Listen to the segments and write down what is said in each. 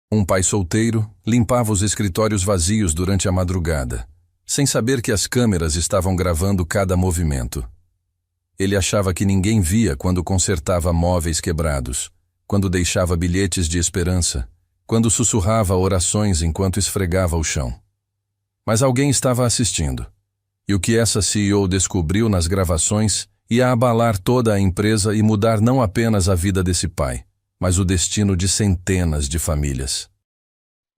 Um pai solteiro limpava os escritórios vazios durante a madrugada, sem saber que as câmeras estavam gravando cada movimento. Ele achava que ninguém via quando consertava móveis quebrados, quando deixava bilhetes de esperança, quando sussurrava orações enquanto esfregava o chão. Mas alguém estava assistindo, e o que essa CEO descobriu nas gravações ia abalar toda a empresa e mudar não apenas a vida desse pai, mas o destino de centenas de famílias.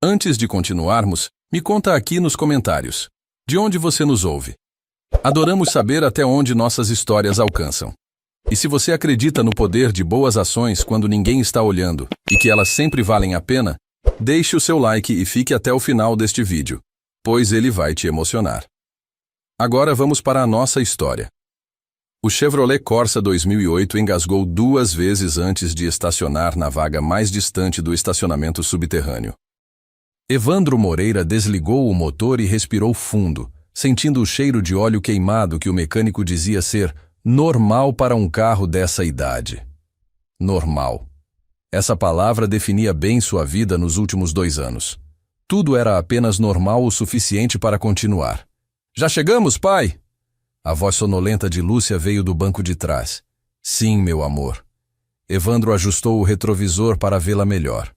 Antes de continuarmos, me conta aqui nos comentários, de onde você nos ouve? Adoramos saber até onde nossas histórias alcançam. E se você acredita no poder de boas ações quando ninguém está olhando e que elas sempre valem a pena, deixe o seu like e fique até o final deste vídeo, pois ele vai te emocionar. Agora vamos para a nossa história. O Chevrolet Corsa 2008 engasgou 2 vezes antes de estacionar na vaga mais distante do estacionamento subterrâneo. Evandro Moreira desligou o motor e respirou fundo, sentindo o cheiro de óleo queimado que o mecânico dizia ser normal para um carro dessa idade. Normal. Essa palavra definia bem sua vida nos últimos 2 anos. Tudo era apenas normal o suficiente para continuar. Já chegamos, pai? A voz sonolenta de Lúcia veio do banco de trás. Sim, meu amor. Evandro ajustou o retrovisor para vê-la melhor.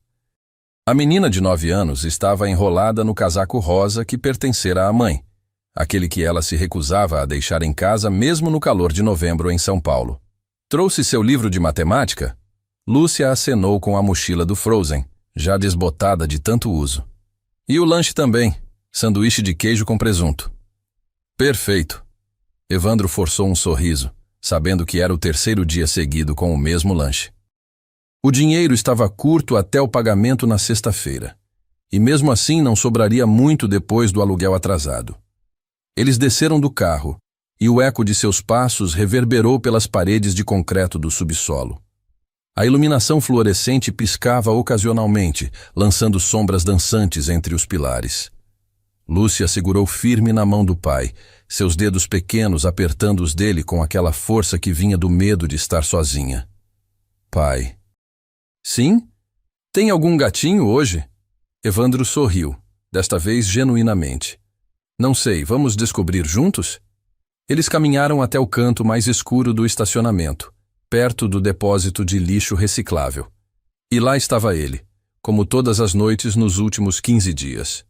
A menina de 9 anos estava enrolada no casaco rosa que pertencera à mãe, aquele que ela se recusava a deixar em casa mesmo no calor de novembro em São Paulo. Trouxe seu livro de matemática? Lúcia acenou com a mochila do Frozen, já desbotada de tanto uso. E o lanche também, sanduíche de queijo com presunto. Perfeito. Evandro forçou um sorriso, sabendo que era o 3º dia seguido com o mesmo lanche. O dinheiro estava curto até o pagamento na sexta-feira, e mesmo assim não sobraria muito depois do aluguel atrasado. Eles desceram do carro, e o eco de seus passos reverberou pelas paredes de concreto do subsolo. A iluminação fluorescente piscava ocasionalmente, lançando sombras dançantes entre os pilares. Lúcia segurou firme na mão do pai, seus dedos pequenos apertando os dele com aquela força que vinha do medo de estar sozinha. Pai. Sim? Tem algum gatinho hoje? Evandro sorriu, desta vez genuinamente. Não sei, vamos descobrir juntos? Eles caminharam até o canto mais escuro do estacionamento, perto do depósito de lixo reciclável. E lá estava ele, como todas as noites nos últimos 15 dias.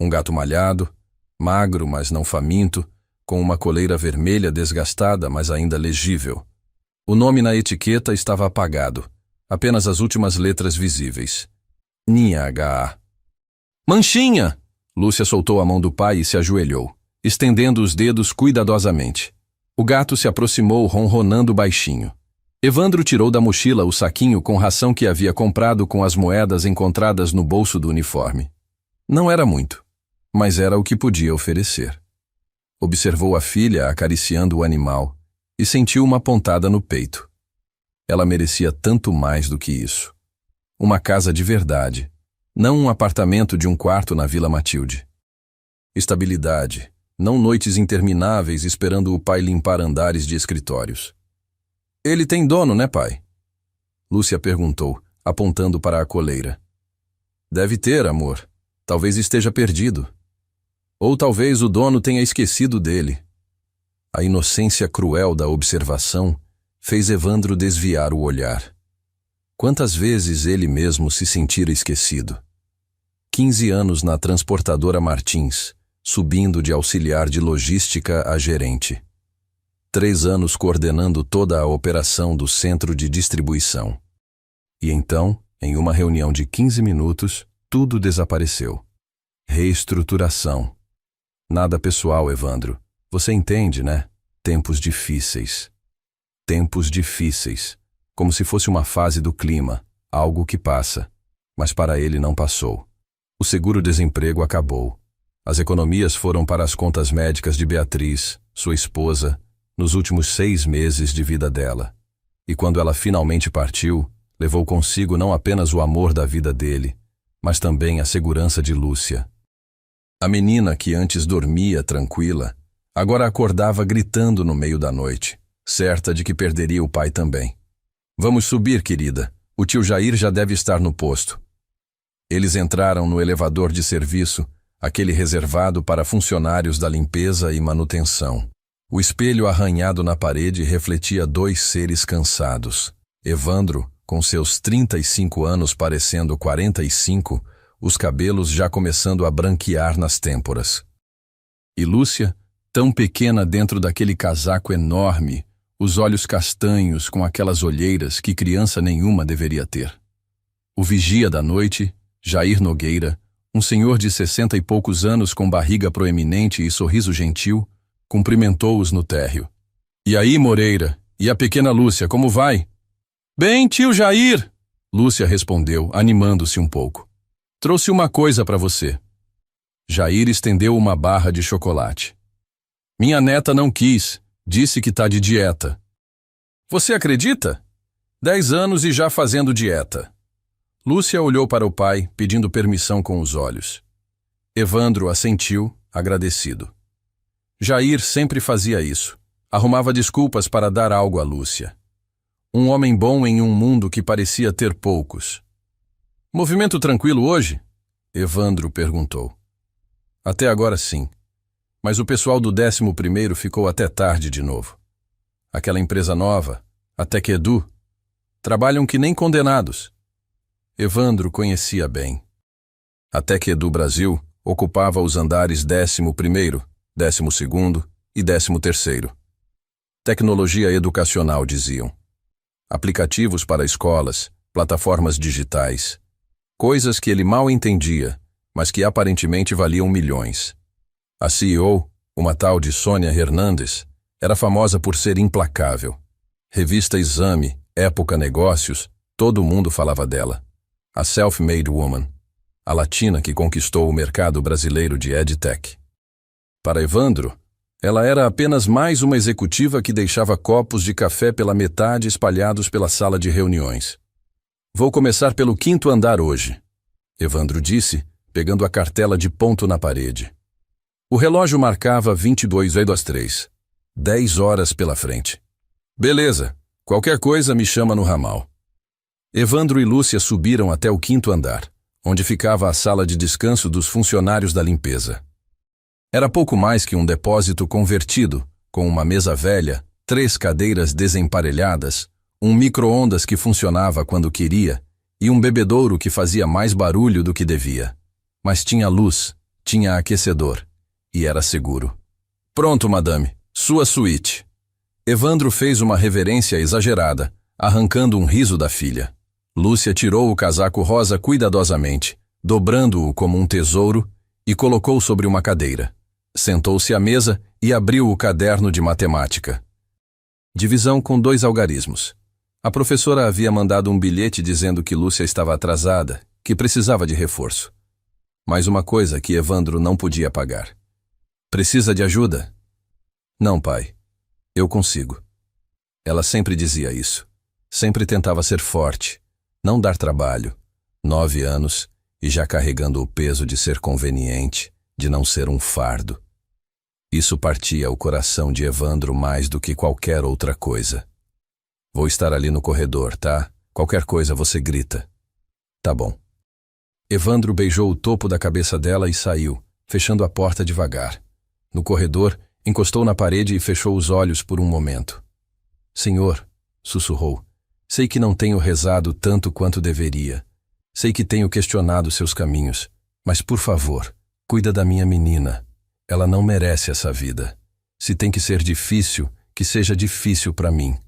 Um gato malhado, magro, mas não faminto, com uma coleira vermelha desgastada, mas ainda legível. O nome na etiqueta estava apagado, apenas as últimas letras visíveis. NHA. Manchinha! Lúcia soltou a mão do pai e se ajoelhou, estendendo os dedos cuidadosamente. O gato se aproximou ronronando baixinho. Evandro tirou da mochila o saquinho com ração que havia comprado com as moedas encontradas no bolso do uniforme. Não era muito, mas era o que podia oferecer. Observou a filha acariciando o animal e sentiu uma pontada no peito. Ela merecia tanto mais do que isso. Uma casa de verdade, não um apartamento de um quarto na Vila Matilde. Estabilidade, não noites intermináveis esperando o pai limpar andares de escritórios. Ele tem dono, né, pai? Lúcia perguntou, apontando para a coleira. Deve ter, amor. Talvez esteja perdido. Ou talvez o dono tenha esquecido dele. A inocência cruel da observação fez Evandro desviar o olhar. Quantas vezes ele mesmo se sentira esquecido? 15 anos na transportadora Martins, subindo de auxiliar de logística a gerente. 3 anos coordenando toda a operação do centro de distribuição. E então, em uma reunião de 15 minutos, tudo desapareceu. Reestruturação. Nada pessoal, Evandro. Você entende, né? Tempos difíceis. Tempos difíceis. Como se fosse uma fase do clima, algo que passa. Mas para ele não passou. O seguro-desemprego acabou. As economias foram para as contas médicas de Beatriz, sua esposa, nos últimos 6 meses de vida dela. E quando ela finalmente partiu, levou consigo não apenas o amor da vida dele, mas também a segurança de Lúcia. A menina que antes dormia tranquila, agora acordava gritando no meio da noite, certa de que perderia o pai também. Vamos subir, querida. O tio Jair já deve estar no posto. Eles entraram no elevador de serviço, aquele reservado para funcionários da limpeza e manutenção. O espelho arranhado na parede refletia dois seres cansados. Evandro, com seus 35 anos parecendo 45, os cabelos já começando a branquear nas têmporas. E Lúcia, tão pequena dentro daquele casaco enorme, os olhos castanhos com aquelas olheiras que criança nenhuma deveria ter. O vigia da noite, Jair Nogueira, um senhor de 60 e poucos anos com barriga proeminente e sorriso gentil, cumprimentou-os no térreo. E aí, Moreira, e a pequena Lúcia, como vai? Bem, tio Jair, Lúcia respondeu, animando-se um pouco. Trouxe uma coisa para você. Jair estendeu uma barra de chocolate. Minha neta não quis, disse que tá de dieta. Você acredita? 10 anos e já fazendo dieta. Lúcia olhou para o pai, pedindo permissão com os olhos. Evandro assentiu, agradecido. Jair sempre fazia isso. Arrumava desculpas para dar algo a Lúcia. Um homem bom em um mundo que parecia ter poucos. Movimento tranquilo hoje? Evandro perguntou. Até agora sim. Mas o pessoal do 11º ficou até tarde de novo. Aquela empresa nova, a Techedu, trabalham que nem condenados. Evandro conhecia bem. A Techedu Brasil ocupava os andares 11º, 12º e 13º. Tecnologia educacional, diziam. Aplicativos para escolas, plataformas digitais. Coisas que ele mal entendia, mas que aparentemente valiam milhões. A CEO, uma tal de Sônia Hernandes, era famosa por ser implacável. Revista Exame, Época Negócios, todo mundo falava dela. A self-made woman, a latina que conquistou o mercado brasileiro de EdTech. Para Evandro, ela era apenas mais uma executiva que deixava copos de café pela metade espalhados pela sala de reuniões. Vou começar pelo 5º andar hoje, Evandro disse, pegando a cartela de ponto na parede. O relógio marcava 22:03. 10 horas pela frente. Beleza, qualquer coisa me chama no ramal. Evandro e Lúcia subiram até o 5º andar, onde ficava a sala de descanso dos funcionários da limpeza. Era pouco mais que um depósito convertido, com uma mesa velha, 3 cadeiras desemparelhadas, um micro-ondas que funcionava quando queria e um bebedouro que fazia mais barulho do que devia. Mas tinha luz, tinha aquecedor e era seguro. Pronto, madame, sua suíte. Evandro fez uma reverência exagerada, arrancando um riso da filha. Lúcia tirou o casaco rosa cuidadosamente, dobrando-o como um tesouro, e colocou sobre uma cadeira. Sentou-se à mesa e abriu o caderno de matemática. Divisão com 2 algarismos. A professora havia mandado um bilhete dizendo que Lúcia estava atrasada, que precisava de reforço. Mais uma coisa que Evandro não podia pagar. Precisa de ajuda? Não, pai. Eu consigo. Ela sempre dizia isso. Sempre tentava ser forte, não dar trabalho. 9 anos e já carregando o peso de ser conveniente, de não ser um fardo. Isso partia o coração de Evandro mais do que qualquer outra coisa. Vou estar ali no corredor, tá? Qualquer coisa você grita. Tá bom. Evandro beijou o topo da cabeça dela e saiu, fechando a porta devagar. No corredor, encostou na parede e fechou os olhos por um momento. Senhor, sussurrou, sei que não tenho rezado tanto quanto deveria. Sei que tenho questionado seus caminhos, mas por favor, cuida da minha menina. Ela não merece essa vida. Se tem que ser difícil, que seja difícil para mim.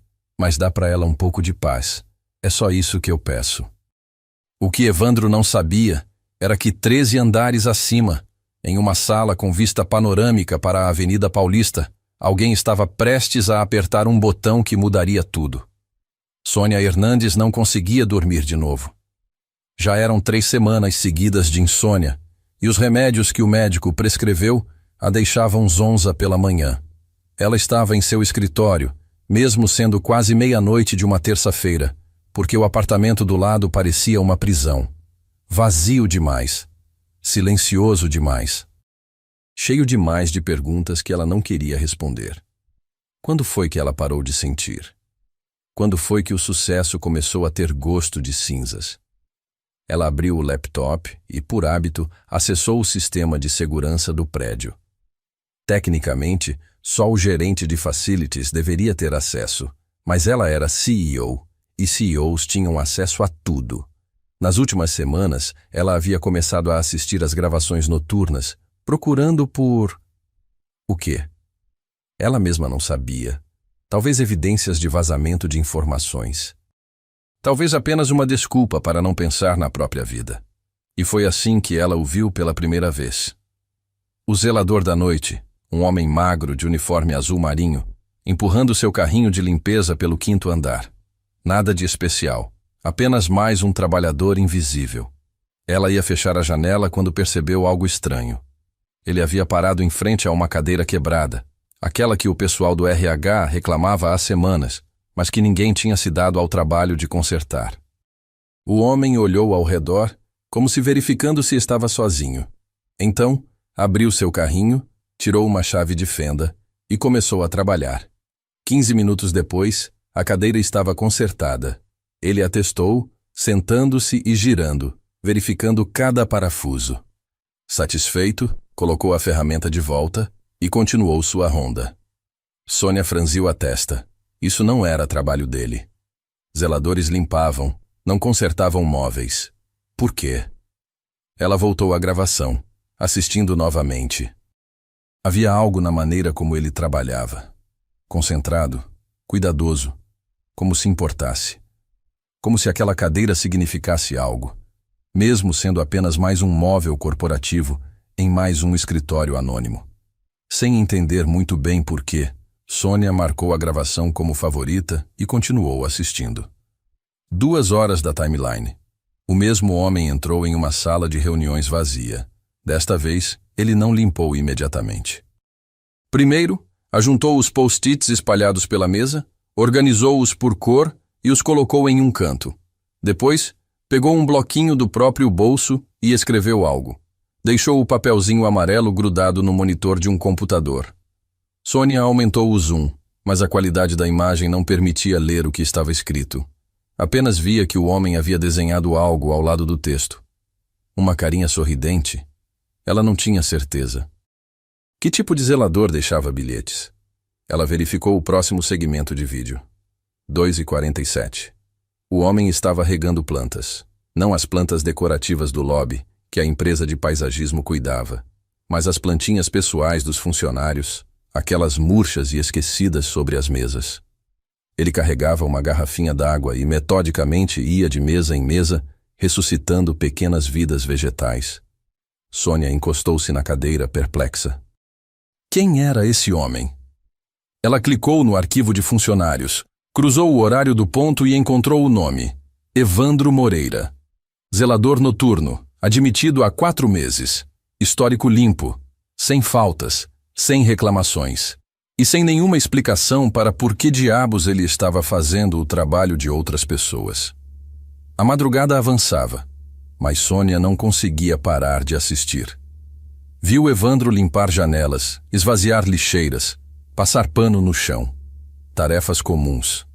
Mas dá para ela um pouco de paz. É só isso que eu peço. O que Evandro não sabia era que 13 andares acima, em uma sala com vista panorâmica para a Avenida Paulista, alguém estava prestes a apertar um botão que mudaria tudo. Sônia Hernandes não conseguia dormir de novo. Já eram 3 semanas seguidas de insônia, e os remédios que o médico prescreveu a deixavam zonza pela manhã. Ela estava em seu escritório, mesmo sendo quase meia-noite de uma terça-feira, porque o apartamento do lado parecia uma prisão. Vazio demais. Silencioso demais. Cheio demais de perguntas que ela não queria responder. Quando foi que ela parou de sentir? Quando foi que o sucesso começou a ter gosto de cinzas? Ela abriu o laptop e, por hábito, acessou o sistema de segurança do prédio. Tecnicamente, só o gerente de facilities deveria ter acesso, mas ela era CEO, e CEOs tinham acesso a tudo. Nas últimas semanas, ela havia começado a assistir às gravações noturnas, procurando por... o quê? Ela mesma não sabia. Talvez evidências de vazamento de informações. Talvez apenas uma desculpa para não pensar na própria vida. E foi assim que ela o viu pela primeira vez. O zelador da noite, um homem magro de uniforme azul marinho, empurrando seu carrinho de limpeza pelo 5º andar. Nada de especial, apenas mais um trabalhador invisível. Ela ia fechar a janela quando percebeu algo estranho. Ele havia parado em frente a uma cadeira quebrada, aquela que o pessoal do RH reclamava há semanas, mas que ninguém tinha se dado ao trabalho de consertar. O homem olhou ao redor, como se verificando se estava sozinho. Então, abriu seu carrinho, tirou uma chave de fenda e começou a trabalhar. 15 minutos depois, a cadeira estava consertada. Ele a testou, sentando-se e girando, verificando cada parafuso. Satisfeito, colocou a ferramenta de volta e continuou sua ronda. Sônia franziu a testa. Isso não era trabalho dele. Zeladores limpavam, não consertavam móveis. Por quê? Ela voltou à gravação, assistindo novamente. Havia algo na maneira como ele trabalhava. Concentrado, cuidadoso, como se importasse. Como se aquela cadeira significasse algo, mesmo sendo apenas mais um móvel corporativo em mais um escritório anônimo. Sem entender muito bem por quê, Sônia marcou a gravação como favorita e continuou assistindo. 2 horas da timeline. O mesmo homem entrou em uma sala de reuniões vazia. Desta vez, ele não limpou imediatamente. Primeiro, ajuntou os post-its espalhados pela mesa, organizou-os por cor e os colocou em um canto. Depois, pegou um bloquinho do próprio bolso e escreveu algo. Deixou o papelzinho amarelo grudado no monitor de um computador. Sônia aumentou o zoom, mas a qualidade da imagem não permitia ler o que estava escrito. Apenas via que o homem havia desenhado algo ao lado do texto. Uma carinha sorridente? Ela não tinha certeza. Que tipo de zelador deixava bilhetes? Ela verificou o próximo segmento de vídeo. 2h47. O homem estava regando plantas. Não as plantas decorativas do lobby, que a empresa de paisagismo cuidava, mas as plantinhas pessoais dos funcionários, aquelas murchas e esquecidas sobre as mesas. Ele carregava uma garrafinha d'água e metodicamente ia de mesa em mesa, ressuscitando pequenas vidas vegetais. Sônia encostou-se na cadeira, perplexa. Quem era esse homem? Ela clicou no arquivo de funcionários, cruzou o horário do ponto e encontrou o nome. Evandro Moreira. Zelador noturno, admitido há 4 meses. Histórico limpo, sem faltas, sem reclamações. E sem nenhuma explicação para por que diabos ele estava fazendo o trabalho de outras pessoas. A madrugada avançava, mas Sônia não conseguia parar de assistir. Viu Evandro limpar janelas, esvaziar lixeiras, passar pano no chão. Tarefas comuns.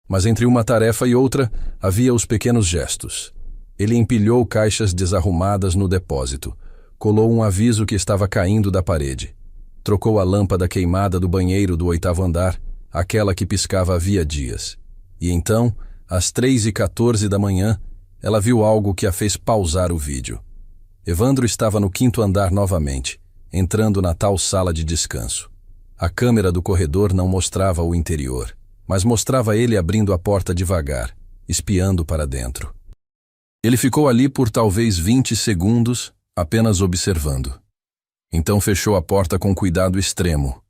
Mas entre uma tarefa e outra, havia os pequenos gestos. Ele empilhou caixas desarrumadas no depósito, colou um aviso que estava caindo da parede. Trocou a lâmpada queimada do banheiro do 8º andar, aquela que piscava havia dias. E então, às 3h14 da manhã, ela viu algo que a fez pausar o vídeo. Evandro estava no 5º andar novamente, entrando na tal sala de descanso. A câmera do corredor não mostrava o interior, mas mostrava ele abrindo a porta devagar, espiando para dentro. Ele ficou ali por talvez 20 segundos, apenas observando. Então fechou a porta com cuidado extremo.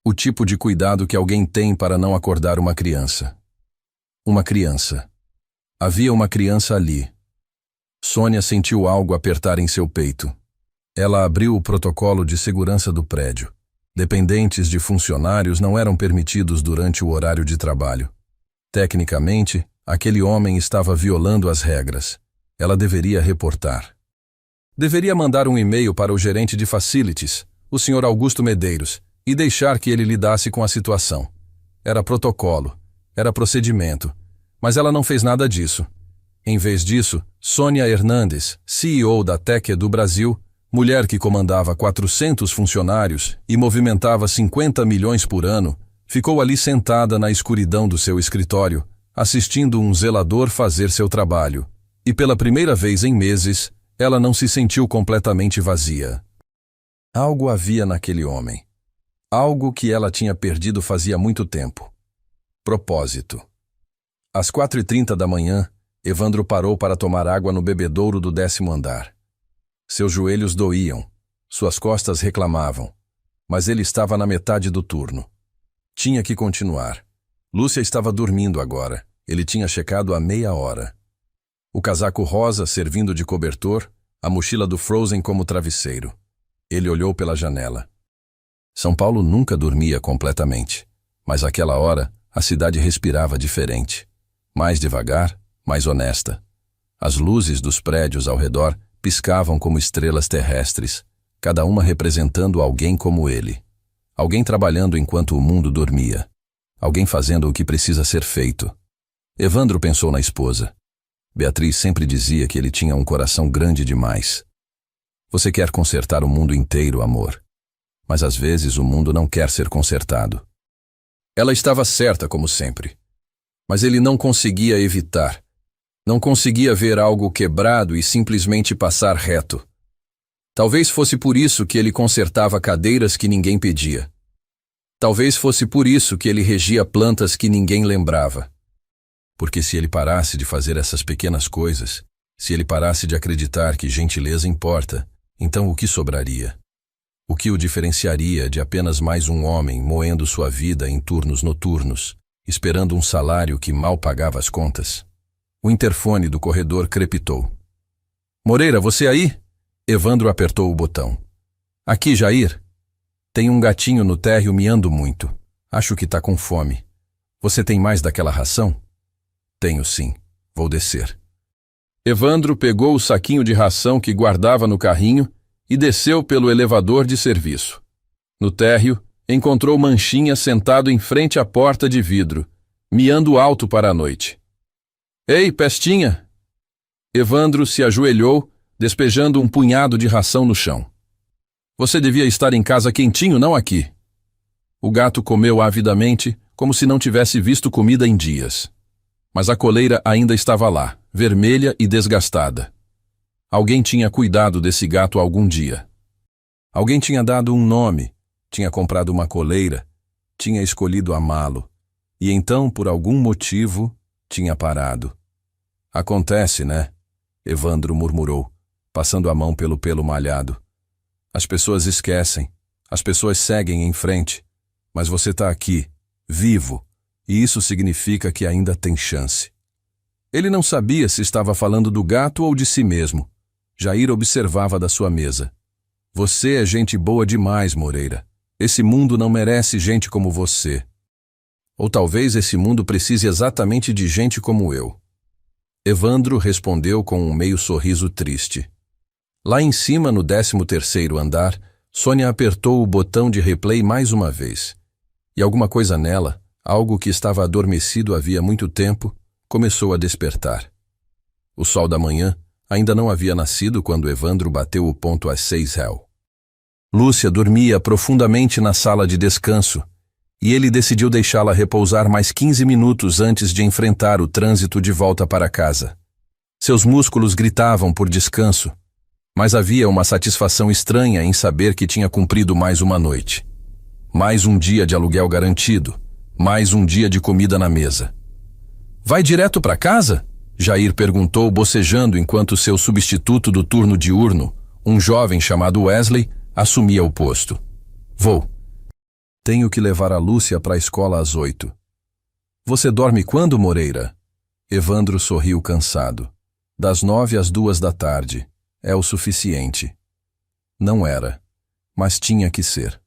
O tipo de cuidado que alguém tem para não acordar uma criança. Uma criança. Havia uma criança ali. Sônia sentiu algo apertar em seu peito. Ela abriu o protocolo de segurança do prédio. Dependentes de funcionários não eram permitidos durante o horário de trabalho. Tecnicamente, aquele homem estava violando as regras. Ela deveria reportar. Deveria mandar um e-mail para o gerente de facilities, o Sr. Augusto Medeiros, e deixar que ele lidasse com a situação. Era protocolo, era procedimento, mas ela não fez nada disso. Em vez disso, Sônia Hernandes, CEO da Tech do Brasil, mulher que comandava 400 funcionários e movimentava 50 milhões por ano, ficou ali sentada na escuridão do seu escritório, assistindo um zelador fazer seu trabalho. E pela primeira vez em meses, ela não se sentiu completamente vazia. Algo havia naquele homem. Algo que ela tinha perdido fazia muito tempo. Propósito. Às 4h30 da manhã, Evandro parou para tomar água no bebedouro do 10º andar. Seus joelhos doíam, suas costas reclamavam, mas ele estava na metade do turno. Tinha que continuar. Lúcia estava dormindo agora. Ele tinha checado há meia hora. O casaco rosa servindo de cobertor, a mochila do Frozen como travesseiro. Ele olhou pela janela. São Paulo nunca dormia completamente, mas àquela hora a cidade respirava diferente. Mais devagar, mais honesta. As luzes dos prédios ao redor piscavam como estrelas terrestres, cada uma representando alguém como ele. Alguém trabalhando enquanto o mundo dormia. Alguém fazendo o que precisa ser feito. Evandro pensou na esposa. Beatriz sempre dizia que ele tinha um coração grande demais. Você quer consertar o mundo inteiro, amor. Mas às vezes o mundo não quer ser consertado. Ela estava certa, como sempre. Mas ele não conseguia evitar. Não conseguia ver algo quebrado e simplesmente passar reto. Talvez fosse por isso que ele consertava cadeiras que ninguém pedia. Talvez fosse por isso que ele regia plantas que ninguém lembrava. Porque se ele parasse de fazer essas pequenas coisas, se ele parasse de acreditar que gentileza importa, então o que sobraria? O que o diferenciaria de apenas mais um homem moendo sua vida em turnos noturnos, esperando um salário que mal pagava as contas? O interfone do corredor crepitou. Moreira, você aí? Evandro apertou o botão. Aqui, Jair. Tem um gatinho no térreo miando muito. Acho que tá com fome. Você tem mais daquela ração? Tenho sim. Vou descer. Evandro pegou o saquinho de ração que guardava no carrinho e desceu pelo elevador de serviço. No térreo, encontrou Manchinha sentado em frente à porta de vidro, miando alto para a noite. Ei, Pestinha! Evandro se ajoelhou, despejando um punhado de ração no chão. Você devia estar em casa quentinho, não aqui. O gato comeu avidamente, como se não tivesse visto comida em dias. Mas a coleira ainda estava lá, vermelha e desgastada. Alguém tinha cuidado desse gato algum dia. Alguém tinha dado um nome, tinha comprado uma coleira, tinha escolhido amá-lo, e então, por algum motivo, tinha parado. Acontece, né? Evandro murmurou, passando a mão pelo pelo malhado. As pessoas esquecem, as pessoas seguem em frente, mas você está aqui, vivo, e isso significa que ainda tem chance. Ele não sabia se estava falando do gato ou de si mesmo. Jair observava da sua mesa. Você é gente boa demais, Moreira. Esse mundo não merece gente como você. Ou talvez esse mundo precise exatamente de gente como eu. Evandro respondeu com um meio sorriso triste. Lá em cima, no 13º andar, Sônia apertou o botão de replay mais uma vez. E alguma coisa nela, algo que estava adormecido havia muito tempo, começou a despertar. O sol da manhã ainda não havia nascido quando Evandro bateu o ponto às 6h. Lúcia dormia profundamente na sala de descanso, e ele decidiu deixá-la repousar mais 15 minutos antes de enfrentar o trânsito de volta para casa. Seus músculos gritavam por descanso, mas havia uma satisfação estranha em saber que tinha cumprido mais uma noite. Mais um dia de aluguel garantido, mais um dia de comida na mesa. Vai direto para casa? Jair perguntou bocejando enquanto seu substituto do turno diurno, um jovem chamado Wesley, assumia o posto. Vou. Tenho que levar a Lúcia para a escola às 8. Você dorme quando, Moreira? Evandro sorriu cansado. Das 9 às 2 da tarde. É o suficiente. Não era, mas tinha que ser.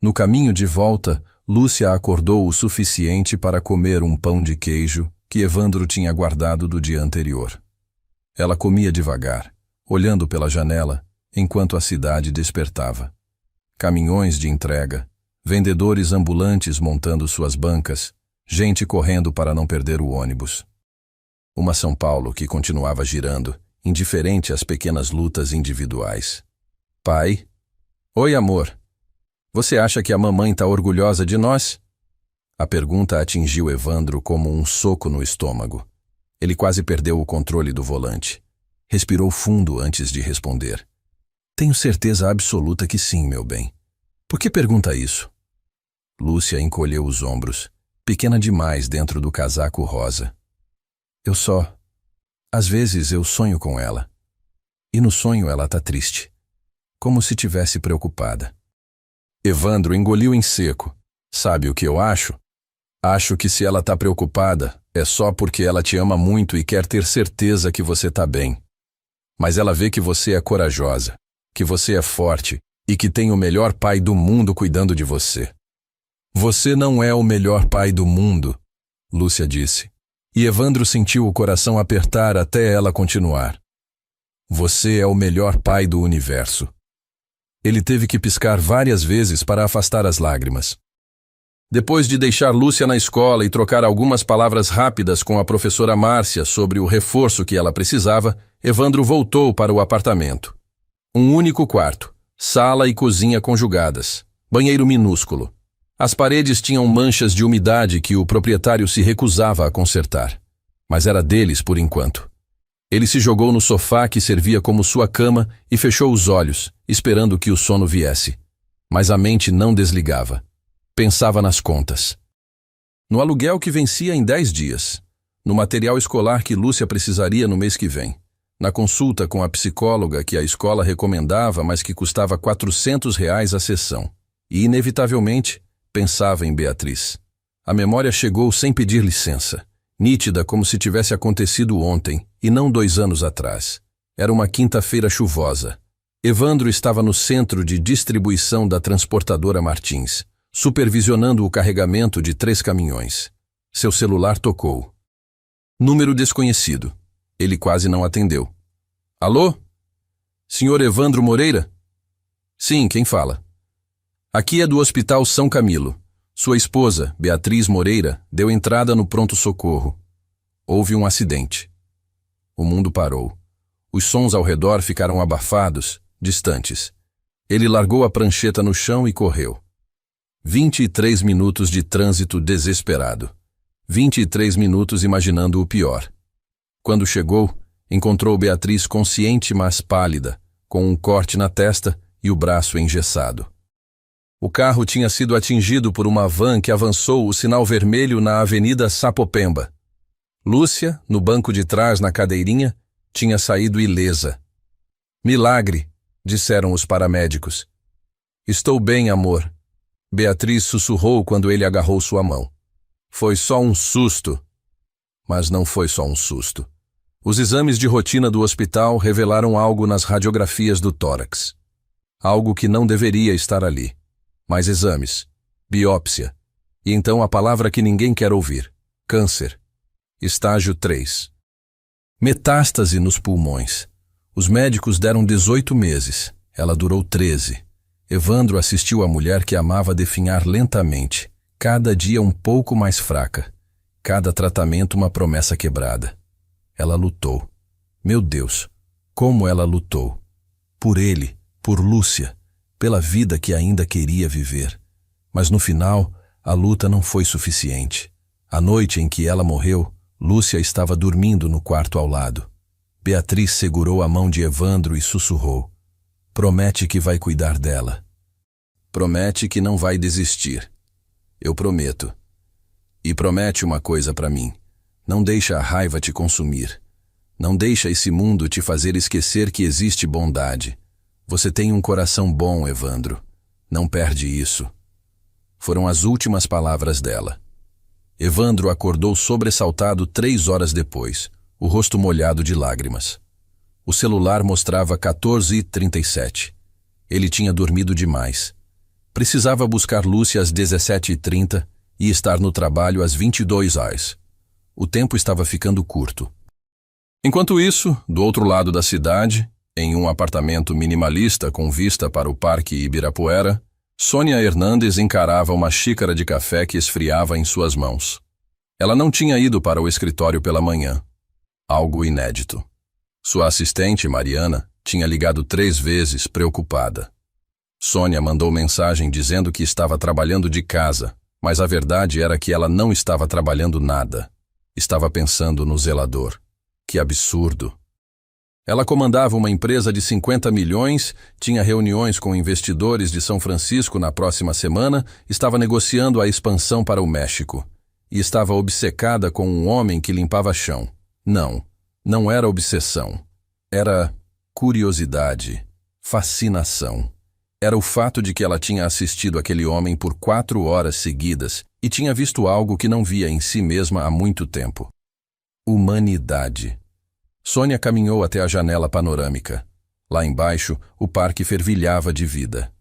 No caminho de volta, Lúcia acordou o suficiente para comer um pão de queijo que Evandro tinha guardado do dia anterior. Ela comia devagar, olhando pela janela, enquanto a cidade despertava. Caminhões de entrega, vendedores ambulantes montando suas bancas, gente correndo para não perder o ônibus. Uma São Paulo que continuava girando, indiferente às pequenas lutas individuais. Pai? Oi, amor. Você acha que a mamãe está orgulhosa de nós? A pergunta atingiu Evandro como um soco no estômago. Ele quase perdeu o controle do volante. Respirou fundo antes de responder. Tenho certeza absoluta que sim, meu bem. Por que pergunta isso? Lúcia encolheu os ombros, pequena demais dentro do casaco rosa. Às vezes eu sonho com ela. E no sonho ela tá triste. Como se tivesse preocupada. Evandro engoliu em seco. Sabe o que eu acho? Acho que se ela tá preocupada, é só porque ela te ama muito e quer ter certeza que você tá bem. Mas ela vê que você é corajosa, que você é forte e que tem o melhor pai do mundo cuidando de você. Você não é o melhor pai do mundo, Lúcia disse. E Evandro sentiu o coração apertar até ela continuar. Você é o melhor pai do universo. Ele teve que piscar várias vezes para afastar as lágrimas. Depois de deixar Lúcia na escola e trocar algumas palavras rápidas com a professora Márcia sobre o reforço que ela precisava, Evandro voltou para o apartamento. Um único quarto, sala e cozinha conjugadas, banheiro minúsculo. As paredes tinham manchas de umidade que o proprietário se recusava a consertar. Mas era deles por enquanto. Ele se jogou no sofá que servia como sua cama e fechou os olhos, esperando que o sono viesse. Mas a mente não desligava. Pensava nas contas. No aluguel que vencia em 10 dias. No material escolar que Lúcia precisaria no mês que vem. Na consulta com a psicóloga que a escola recomendava, mas que custava R$ 400 a sessão. E, inevitavelmente, pensava em Beatriz. A memória chegou sem pedir licença. Nítida como se tivesse acontecido ontem, e não 2 anos atrás. Era uma quinta-feira chuvosa. Evandro estava no centro de distribuição da transportadora Martins, supervisionando o carregamento de 3 caminhões. Seu celular tocou. Número desconhecido. Ele quase não atendeu. Alô? Senhor Evandro Moreira? Sim, quem fala? Aqui é do Hospital São Camilo. Sua esposa, Beatriz Moreira, deu entrada no pronto-socorro. Houve um acidente. O mundo parou. Os sons ao redor ficaram abafados, distantes. Ele largou a prancheta no chão e correu. 23 minutos de trânsito desesperado. 23 minutos imaginando o pior. Quando chegou, encontrou Beatriz consciente, mas pálida, com um corte na testa e o braço engessado. O carro tinha sido atingido por uma van que avançou o sinal vermelho na Avenida Sapopemba. Lúcia, no banco de trás na cadeirinha, tinha saído ilesa. Milagre, disseram os paramédicos. Estou bem, amor. Beatriz sussurrou quando ele agarrou sua mão. Foi só um susto. Mas não foi só um susto. Os exames de rotina do hospital revelaram algo nas radiografias do tórax. Algo que não deveria estar ali. Mais exames. Biópsia. E então a palavra que ninguém quer ouvir. Câncer. Estágio 3. Metástase nos pulmões. Os médicos deram 18 meses. Ela durou 13. Evandro assistiu a mulher que amava definhar lentamente, cada dia um pouco mais fraca. Cada tratamento uma promessa quebrada. Ela lutou. Meu Deus, como ela lutou. Por ele, por Lúcia, pela vida que ainda queria viver. Mas no final, a luta não foi suficiente. A noite em que ela morreu, Lúcia estava dormindo no quarto ao lado. Beatriz segurou a mão de Evandro e sussurrou. Promete que vai cuidar dela. Promete que não vai desistir. Eu prometo. E promete uma coisa para mim. Não deixa a raiva te consumir. Não deixa esse mundo te fazer esquecer que existe bondade. Você tem um coração bom, Evandro. Não perde isso. Foram as últimas palavras dela. Evandro acordou sobressaltado 3 horas depois, o rosto molhado de lágrimas. O celular mostrava 14h37. Ele tinha dormido demais. Precisava buscar Lúcia às 17h30 e estar no trabalho às 22h. O tempo estava ficando curto. Enquanto isso, do outro lado da cidade, em um apartamento minimalista com vista para o Parque Ibirapuera, Sônia Hernandes encarava uma xícara de café que esfriava em suas mãos. Ela não tinha ido para o escritório pela manhã. Algo inédito. Sua assistente, Mariana, tinha ligado 3 vezes, preocupada. Sônia mandou mensagem dizendo que estava trabalhando de casa, mas a verdade era que ela não estava trabalhando nada. Estava pensando no zelador. Que absurdo! Ela comandava uma empresa de 50 milhões, tinha reuniões com investidores de São Francisco na próxima semana, estava negociando a expansão para o México. E estava obcecada com um homem que limpava chão. Não era obsessão. Era curiosidade, fascinação. Era o fato de que ela tinha assistido aquele homem por 4 horas seguidas e tinha visto algo que não via em si mesma há muito tempo. Humanidade. Sônia caminhou até a janela panorâmica. Lá embaixo, o parque fervilhava de vida.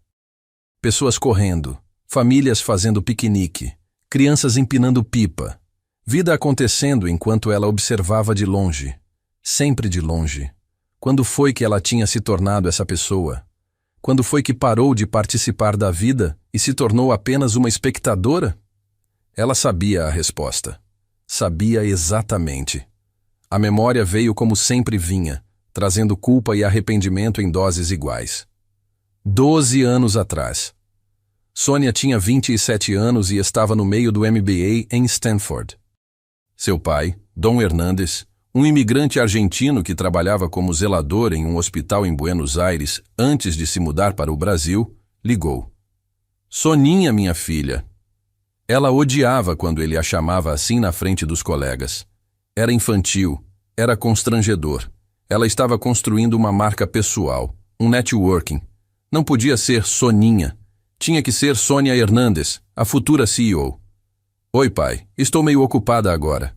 Pessoas correndo, famílias fazendo piquenique, crianças empinando pipa. Vida acontecendo enquanto ela observava de longe. Sempre de longe. Quando foi que ela tinha se tornado essa pessoa? Quando foi que parou de participar da vida e se tornou apenas uma espectadora? Ela sabia a resposta. Sabia exatamente. A memória veio como sempre vinha, trazendo culpa e arrependimento em doses iguais. 12 anos atrás. Sônia tinha 27 anos e estava no meio do MBA em Stanford. Seu pai, Dom Hernandes, um imigrante argentino que trabalhava como zelador em um hospital em Buenos Aires antes de se mudar para o Brasil, ligou. Soninha, minha filha. Ela odiava quando ele a chamava assim na frente dos colegas. Era infantil, era constrangedor. Ela estava construindo uma marca pessoal, um networking. Não podia ser Soninha. Tinha que ser Sônia Hernandes, a futura CEO. Oi, pai, estou meio ocupada agora.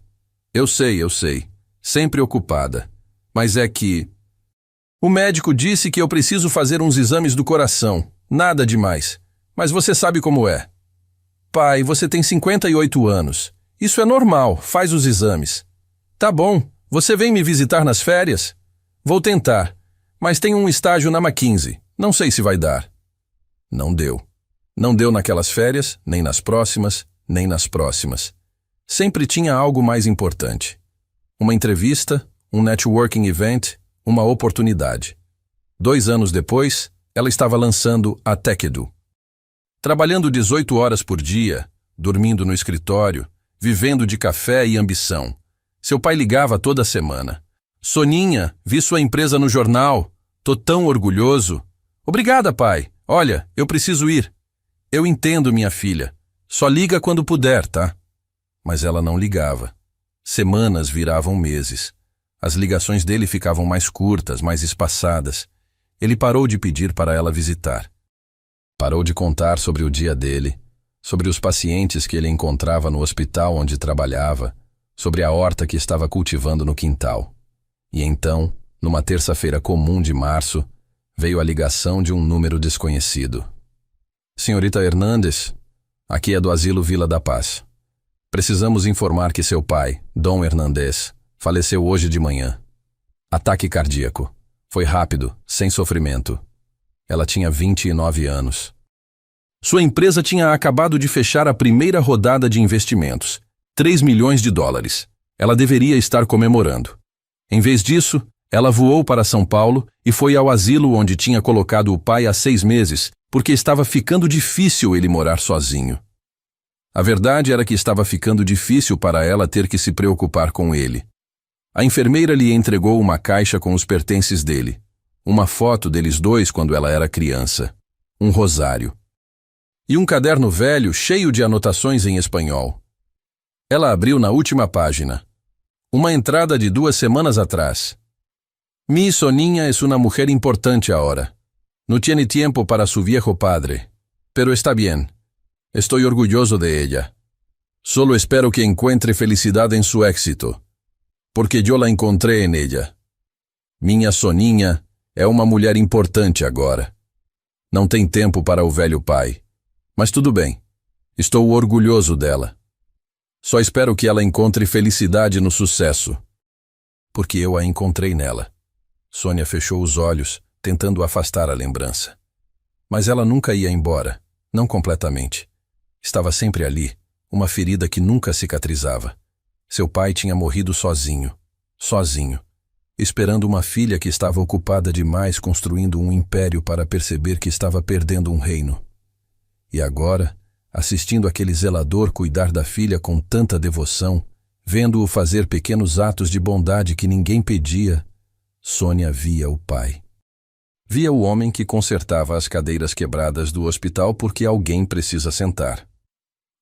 Eu sei. Sempre ocupada. Mas é que... O médico disse que eu preciso fazer uns exames do coração. Nada demais. Mas você sabe como é. Pai, você tem 58 anos. Isso é normal, faz os exames. Tá bom, você vem me visitar nas férias? Vou tentar, mas tenho um estágio na McKinsey. Não sei se vai dar. Não deu. Não deu naquelas férias, nem nas próximas, nem nas próximas. Sempre tinha algo mais importante. Uma entrevista, um networking event, uma oportunidade. 2 anos depois, ela estava lançando a TechEdu. Trabalhando 18 horas por dia, dormindo no escritório, vivendo de café e ambição. Seu pai ligava toda semana. Soninha, vi sua empresa no jornal. Tô tão orgulhoso. Obrigada, pai. Olha, eu preciso ir. Eu entendo, minha filha. Só liga quando puder, tá? Mas ela não ligava. Semanas viravam meses. As ligações dele ficavam mais curtas, mais espaçadas. Ele parou de pedir para ela visitar. Parou de contar sobre o dia dele, sobre os pacientes que ele encontrava no hospital onde trabalhava, sobre a horta que estava cultivando no quintal. E então, numa terça-feira comum de março, veio a ligação de um número desconhecido. Senhorita Hernandes, aqui é do Asilo Vila da Paz. Precisamos informar que seu pai, Dom Hernandes, faleceu hoje de manhã. Ataque cardíaco. Foi rápido, sem sofrimento. Ela tinha 29 anos. Sua empresa tinha acabado de fechar a primeira rodada de investimentos, 3 milhões de dólares. Ela deveria estar comemorando. Em vez disso, ela voou para São Paulo e foi ao asilo onde tinha colocado o pai há 6 meses, porque estava ficando difícil ele morar sozinho. A verdade era que estava ficando difícil para ela ter que se preocupar com ele. A enfermeira lhe entregou uma caixa com os pertences dele. Uma foto deles dois quando ela era criança. Um rosário. E um caderno velho cheio de anotações em espanhol. Ela abriu na última página. Uma entrada de 2 semanas atrás. Mi Soninha es una mujer importante ahora. No tiene tiempo para su viejo padre. Pero está bien. Estoy orgulloso de ella. Solo espero que encuentre felicidad en su éxito. Porque yo la encontré en ella. Minha Soninha é uma mulher importante agora. Não tem tempo para o velho pai. Mas tudo bem. Estou orgulhoso dela. Só espero que ela encontre felicidade no sucesso. Porque eu a encontrei nela. Sônia fechou os olhos, tentando afastar a lembrança. Mas ela nunca ia embora, não completamente. Estava sempre ali, uma ferida que nunca cicatrizava. Seu pai tinha morrido sozinho. sozinho, esperando uma filha que estava ocupada demais construindo um império para perceber que estava perdendo um reino. E agora, assistindo aquele zelador cuidar da filha com tanta devoção, vendo-o fazer pequenos atos de bondade que ninguém pedia, Sônia via o pai. Via o homem que consertava as cadeiras quebradas do hospital porque alguém precisa sentar.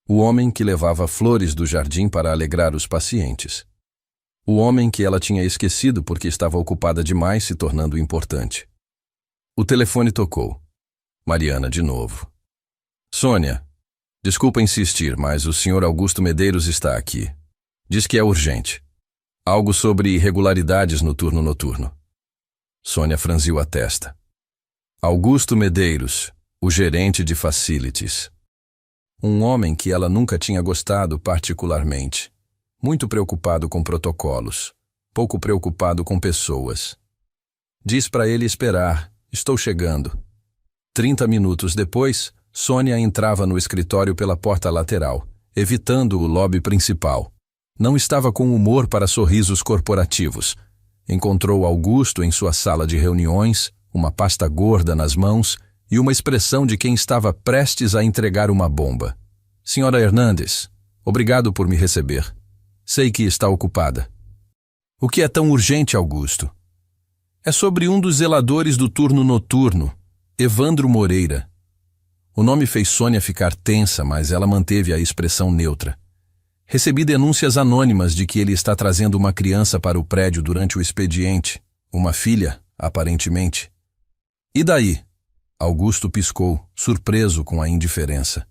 O homem que levava flores do jardim para alegrar os pacientes. O homem que ela tinha esquecido porque estava ocupada demais se tornando importante. O telefone tocou. Mariana de novo. Sônia, desculpa insistir, mas o Sr. Augusto Medeiros está aqui. Diz que é urgente. Algo sobre irregularidades no turno noturno. Sônia franziu a testa. Augusto Medeiros, o gerente de facilities. Um homem que ela nunca tinha gostado particularmente. Muito preocupado com protocolos, pouco preocupado com pessoas. Diz para ele esperar, estou chegando. 30 minutos depois, Sônia entrava no escritório pela porta lateral, evitando o lobby principal. Não estava com humor para sorrisos corporativos. Encontrou Augusto em sua sala de reuniões, uma pasta gorda nas mãos e uma expressão de quem estava prestes a entregar uma bomba. Senhora Hernandes, obrigado por me receber. Sei que está ocupada. O que é tão urgente, Augusto? É sobre um dos zeladores do turno noturno, Evandro Moreira. O nome fez Sônia ficar tensa, mas ela manteve a expressão neutra. Recebi denúncias anônimas de que ele está trazendo uma criança para o prédio durante o expediente. Uma filha, aparentemente. E daí? Augusto piscou, surpreso com a indiferença.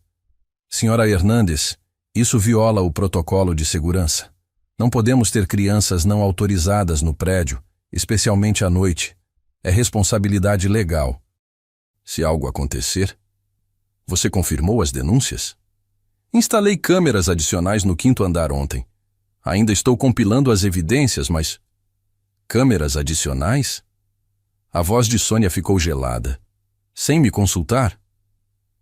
Senhora Hernandes, isso viola o protocolo de segurança. Não podemos ter crianças não autorizadas no prédio, especialmente à noite. É responsabilidade legal. Se algo acontecer... Você confirmou as denúncias? Instalei câmeras adicionais no 5º andar ontem. Ainda estou compilando as evidências, mas... Câmeras adicionais? A voz de Sônia ficou gelada. Sem me consultar?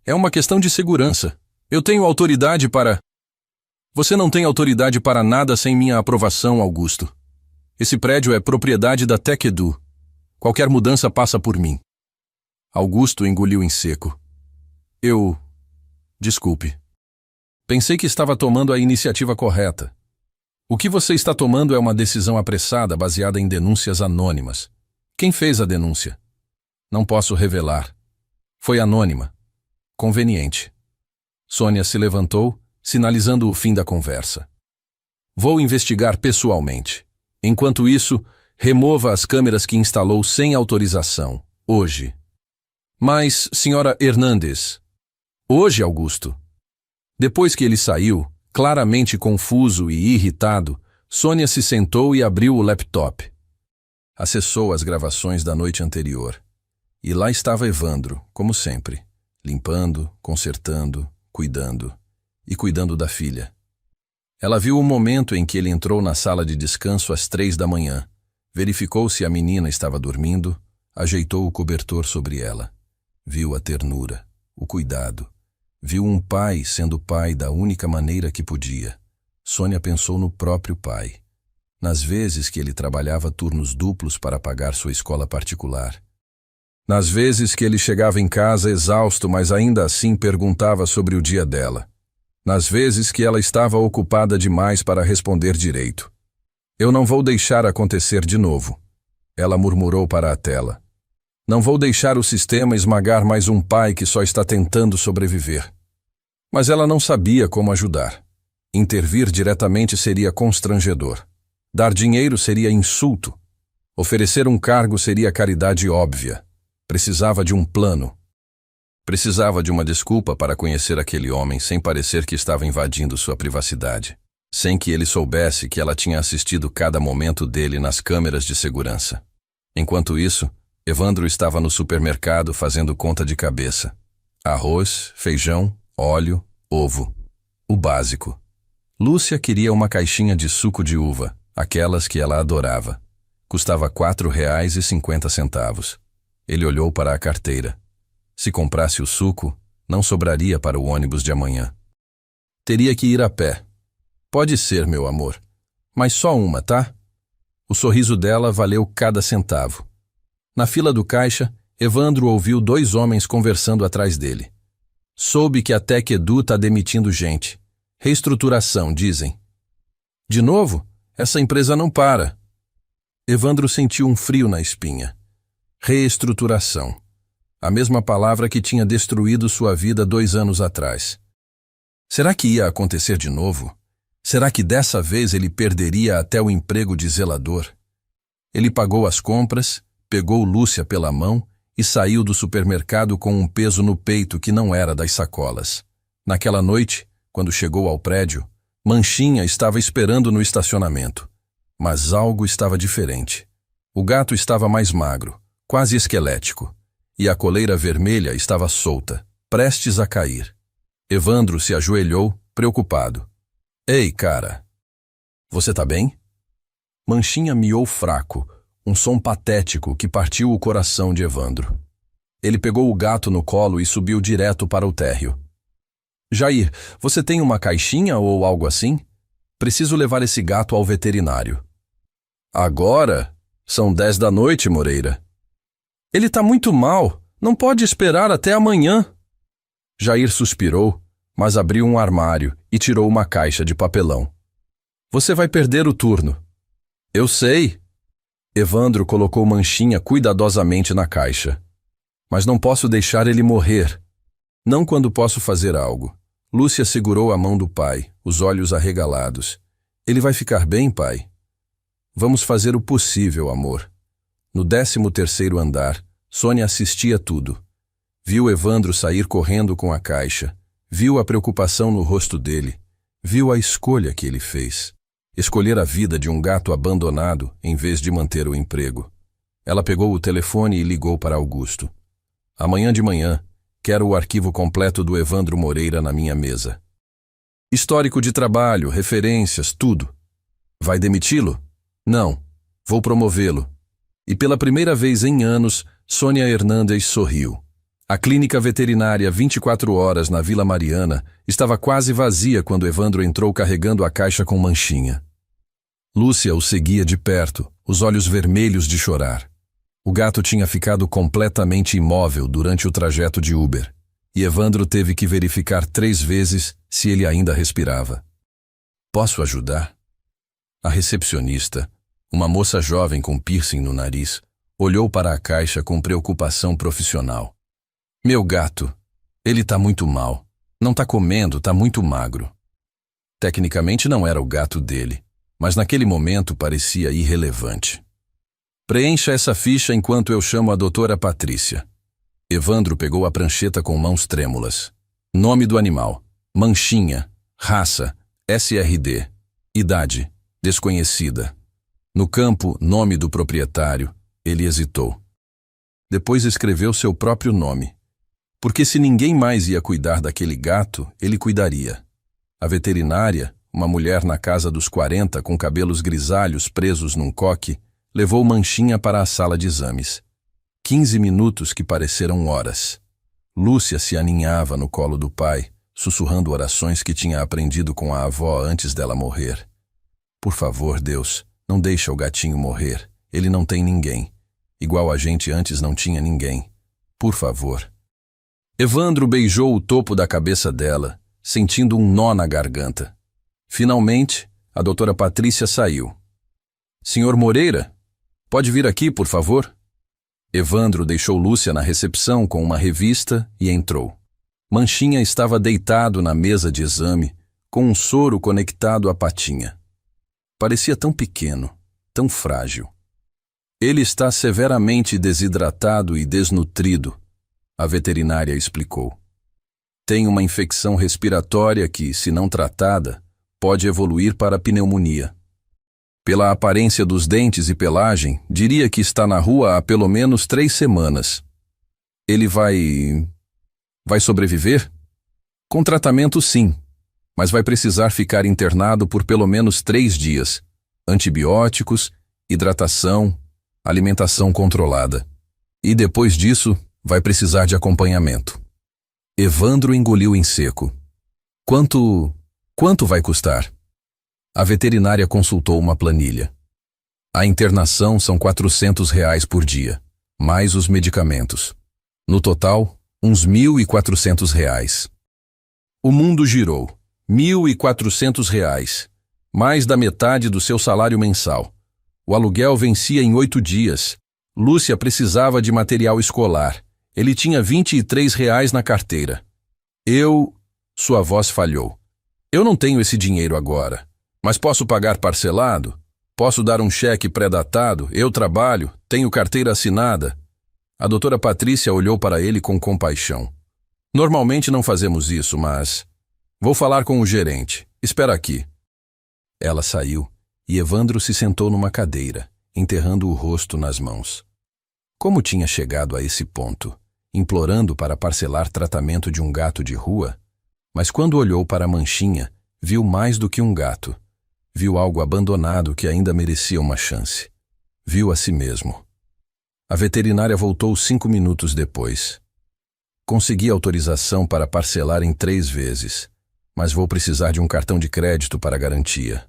É uma questão de segurança. Eu tenho autoridade para... Você não tem autoridade para nada sem minha aprovação, Augusto. Esse prédio é propriedade da TechEdu. Qualquer mudança passa por mim. Augusto engoliu em seco. Desculpe. Pensei que estava tomando a iniciativa correta. O que você está tomando é uma decisão apressada baseada em denúncias anônimas. Quem fez a denúncia? Não posso revelar. Foi anônima. Conveniente. Sônia se levantou, sinalizando o fim da conversa. Vou investigar pessoalmente. Enquanto isso, remova as câmeras que instalou sem autorização, hoje. Mas, senhora Hernandes, hoje, Augusto. Depois que ele saiu, claramente confuso e irritado, Sônia se sentou e abriu o laptop. Acessou as gravações da noite anterior. E lá estava Evandro, como sempre, limpando, consertando, cuidando. E cuidando da filha. Ela viu o momento em que ele entrou na sala de descanso às 3 da manhã, verificou se a menina estava dormindo, ajeitou o cobertor sobre ela. Viu a ternura, o cuidado. Viu um pai sendo pai da única maneira que podia. Sônia pensou no próprio pai. Nas vezes que ele trabalhava turnos duplos para pagar sua escola particular. Nas vezes que ele chegava em casa exausto, mas ainda assim perguntava sobre o dia dela. Nas vezes que ela estava ocupada demais para responder direito. Eu não vou deixar acontecer de novo. Ela murmurou para a tela. Não vou deixar o sistema esmagar mais um pai que só está tentando sobreviver. Mas ela não sabia como ajudar. Intervir diretamente seria constrangedor. Dar dinheiro seria insulto. Oferecer um cargo seria caridade óbvia. Precisava de um plano. Precisava de uma desculpa para conhecer aquele homem sem parecer que estava invadindo sua privacidade, sem que ele soubesse que ela tinha assistido cada momento dele nas câmeras de segurança. Enquanto isso, Evandro estava no supermercado fazendo conta de cabeça. Arroz, feijão, óleo, ovo. O básico. Lúcia queria uma caixinha de suco de uva, aquelas que ela adorava. Custava R$ 4,50. Ele olhou para a carteira. Se comprasse o suco, não sobraria para o ônibus de amanhã. Teria que ir a pé. Pode ser, meu amor. Mas só uma, tá? O sorriso dela valeu cada centavo. Na fila do caixa, Evandro ouviu 2 homens conversando atrás dele. Soube que a Tec Edu tá demitindo gente. Reestruturação, dizem. De novo? Essa empresa não para. Evandro sentiu um frio na espinha. Reestruturação. A mesma palavra que tinha destruído sua vida 2 anos atrás. Será que ia acontecer de novo? Será que dessa vez ele perderia até o emprego de zelador? Ele pagou as compras, pegou Lúcia pela mão e saiu do supermercado com um peso no peito que não era das sacolas. Naquela noite, quando chegou ao prédio, Manchinha estava esperando no estacionamento. Mas algo estava diferente. O gato estava mais magro, quase esquelético, e a coleira vermelha estava solta, prestes a cair. Evandro se ajoelhou, preocupado. Ei, cara. Você tá bem? Manchinha miou fraco, um som patético que partiu o coração de Evandro. Ele pegou o gato no colo e subiu direto para o térreo. Jair, você tem uma caixinha ou algo assim? Preciso levar esse gato ao veterinário. Agora? São 10 da noite, Moreira. Ele tá muito mal. Não pode esperar até amanhã. Jair suspirou, mas abriu um armário e tirou uma caixa de papelão. Você vai perder o turno. Eu sei. Evandro colocou Manchinha cuidadosamente na caixa. Mas não posso deixar ele morrer. Não quando posso fazer algo. Lúcia segurou a mão do pai, os olhos arregalados. Ele vai ficar bem, pai? Vamos fazer o possível, amor. No 13º andar, Sônia assistia tudo. Viu Evandro sair correndo com a caixa. Viu a preocupação no rosto dele. Viu a escolha que ele fez. Escolher a vida de um gato abandonado em vez de manter o emprego. Ela pegou o telefone e ligou para Augusto. Amanhã de manhã, quero o arquivo completo do Evandro Moreira na minha mesa. Histórico de trabalho, referências, tudo. Vai demiti-lo? Não. Vou promovê-lo. E pela primeira vez em anos, Sônia Hernandes sorriu. A clínica veterinária 24 horas na Vila Mariana estava quase vazia quando Evandro entrou carregando a caixa com Manchinha. Lúcia o seguia de perto, os olhos vermelhos de chorar. O gato tinha ficado completamente imóvel durante o trajeto de Uber, e Evandro teve que verificar 3 vezes se ele ainda respirava. Posso ajudar? A recepcionista, uma moça jovem com piercing no nariz, olhou para a caixa com preocupação profissional. Meu gato, ele tá muito mal. Não tá comendo, tá muito magro. Tecnicamente não era o gato dele, mas naquele momento parecia irrelevante. Preencha essa ficha enquanto eu chamo a doutora Patrícia. Evandro pegou a prancheta com mãos trêmulas. Nome do animal: Manchinha. Raça: SRD. Idade: desconhecida. No campo, nome do proprietário. Ele hesitou. Depois escreveu seu próprio nome. Porque se ninguém mais ia cuidar daquele gato, ele cuidaria. A veterinária, uma mulher na casa dos 40 com cabelos grisalhos presos num coque, levou Manchinha para a sala de exames. 15 minutos que pareceram horas. Lúcia se aninhava no colo do pai, sussurrando orações que tinha aprendido com a avó antes dela morrer. Por favor, Deus, não deixa o gatinho morrer. Ele não tem ninguém. Igual a gente antes não tinha ninguém. Por favor. Evandro beijou o topo da cabeça dela, sentindo um nó na garganta. Finalmente, a doutora Patrícia saiu. Senhor Moreira, pode vir aqui, por favor? Evandro deixou Lúcia na recepção com uma revista e entrou. Manchinha estava deitado na mesa de exame, com um soro conectado à patinha. Parecia tão pequeno, tão frágil. Ele está severamente desidratado e desnutrido, a veterinária explicou. Tem uma infecção respiratória que, se não tratada, pode evoluir para pneumonia. Pela aparência dos dentes e pelagem, diria que está na rua há pelo menos 3 semanas. Ele vai sobreviver? Com tratamento, sim, mas vai precisar ficar internado por pelo menos 3 dias. Antibióticos, hidratação, alimentação controlada. E depois disso, vai precisar de acompanhamento. Evandro engoliu em seco. Quanto vai custar? A veterinária consultou uma planilha. A internação são R$ 400 por dia, mais os medicamentos. No total, uns R$ 1.400. O mundo girou. R$ 1.400, mais da metade do seu salário mensal. O aluguel vencia em 8 dias. Lúcia precisava de material escolar. Ele tinha R$ 23 na carteira. Sua voz falhou. Eu não tenho esse dinheiro agora, mas posso pagar parcelado? Posso dar um cheque pré-datado? Eu trabalho, tenho carteira assinada. A doutora Patrícia olhou para ele com compaixão. Normalmente não fazemos isso, mas... Vou falar com o gerente. Espera aqui. Ela saiu e Evandro se sentou numa cadeira, enterrando o rosto nas mãos. Como tinha chegado a esse ponto, implorando para parcelar tratamento de um gato de rua? Mas quando olhou para a manchinha, viu mais do que um gato. Viu algo abandonado que ainda merecia uma chance. Viu a si mesmo. A veterinária voltou 5 minutos depois. Consegui autorização para parcelar em 3 vezes, mas vou precisar de um cartão de crédito para garantia.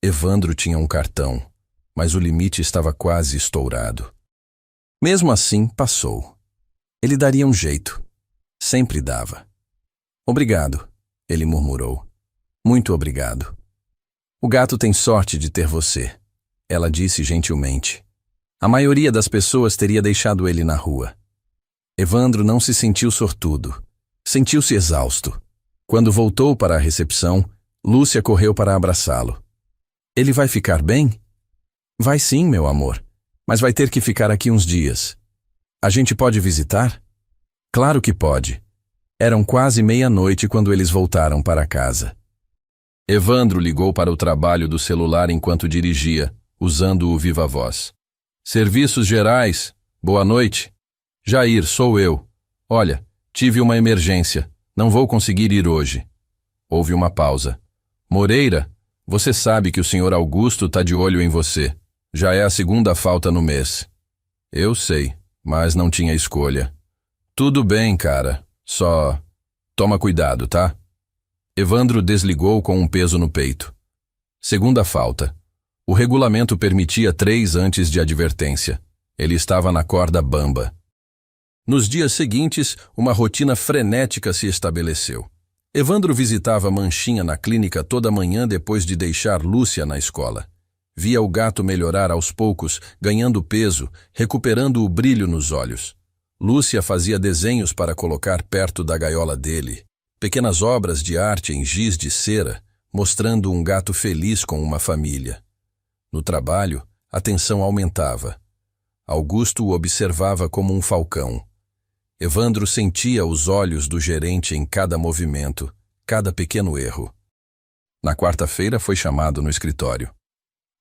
Evandro tinha um cartão, mas o limite estava quase estourado. Mesmo assim, passou. Ele daria um jeito. Sempre dava. Obrigado, ele murmurou. Muito obrigado. O gato tem sorte de ter você, ela disse gentilmente. A maioria das pessoas teria deixado ele na rua. Evandro não se sentiu sortudo. Sentiu-se exausto. Quando voltou para a recepção, Lúcia correu para abraçá-lo. Ele vai ficar bem? Vai sim, meu amor, mas vai ter que ficar aqui uns dias. A gente pode visitar? Claro que pode. Eram quase meia-noite quando eles voltaram para casa. Evandro ligou para o trabalho do celular enquanto dirigia, usando o viva-voz. Serviços gerais, boa noite. Jair, sou eu. Olha, tive uma emergência. Não vou conseguir ir hoje. Houve uma pausa. Moreira, você sabe que o senhor Augusto está de olho em você. Já é a 2ª falta no mês. Eu sei, mas não tinha escolha. Tudo bem, cara. Só... Toma cuidado, tá? Evandro desligou com um peso no peito. 2ª falta. O regulamento permitia 3 antes de advertência. Ele estava na corda bamba. Nos dias seguintes, uma rotina frenética se estabeleceu. Evandro visitava Manchinha na clínica toda manhã depois de deixar Lúcia na escola. Via o gato melhorar aos poucos, ganhando peso, recuperando o brilho nos olhos. Lúcia fazia desenhos para colocar perto da gaiola dele. Pequenas obras de arte em giz de cera, mostrando um gato feliz com uma família. No trabalho, a tensão aumentava. Augusto o observava como um falcão. Evandro sentia os olhos do gerente em cada movimento, cada pequeno erro. Na quarta-feira foi chamado no escritório.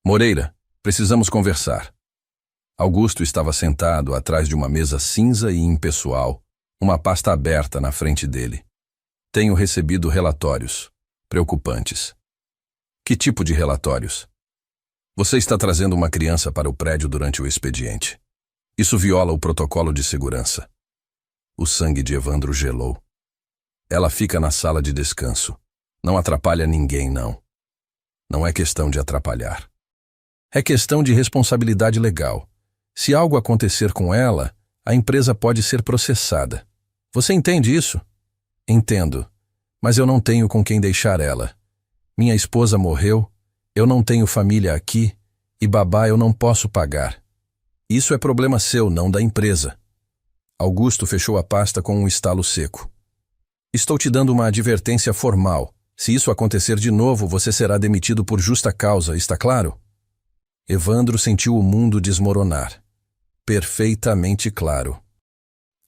Moreira, precisamos conversar. Augusto estava sentado atrás de uma mesa cinza e impessoal, uma pasta aberta na frente dele. Tenho recebido relatórios preocupantes. Que tipo de relatórios? Você está trazendo uma criança para o prédio durante o expediente. Isso viola o protocolo de segurança. O sangue de Evandro gelou. Ela fica na sala de descanso. Não atrapalha ninguém, não. Não é questão de atrapalhar. É questão de responsabilidade legal. Se algo acontecer com ela, a empresa pode ser processada. Você entende isso? Entendo, mas eu não tenho com quem deixar ela. Minha esposa morreu, eu não tenho família aqui e babá eu não posso pagar. Isso é problema seu, não da empresa. Augusto fechou a pasta com um estalo seco. Estou te dando uma advertência formal. Se isso acontecer de novo, você será demitido por justa causa, está claro? Evandro sentiu o mundo desmoronar. Perfeitamente claro.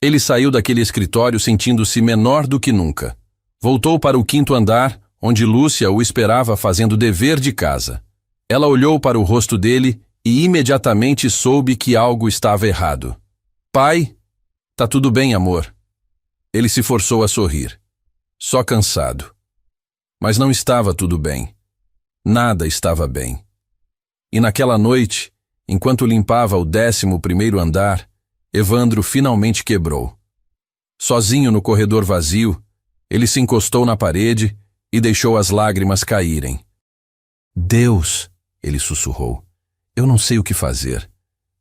Ele saiu daquele escritório sentindo-se menor do que nunca. Voltou para o 5º andar, onde Lúcia o esperava fazendo dever de casa. Ela olhou para o rosto dele e imediatamente soube que algo estava errado. Pai, tá tudo bem, amor. Ele se forçou a sorrir. Só cansado. Mas não estava tudo bem. Nada estava bem. E naquela noite, enquanto limpava o 11º andar, Evandro finalmente quebrou. Sozinho no corredor vazio, ele se encostou na parede e deixou as lágrimas caírem. Deus, ele sussurrou, Eu não sei o que fazer.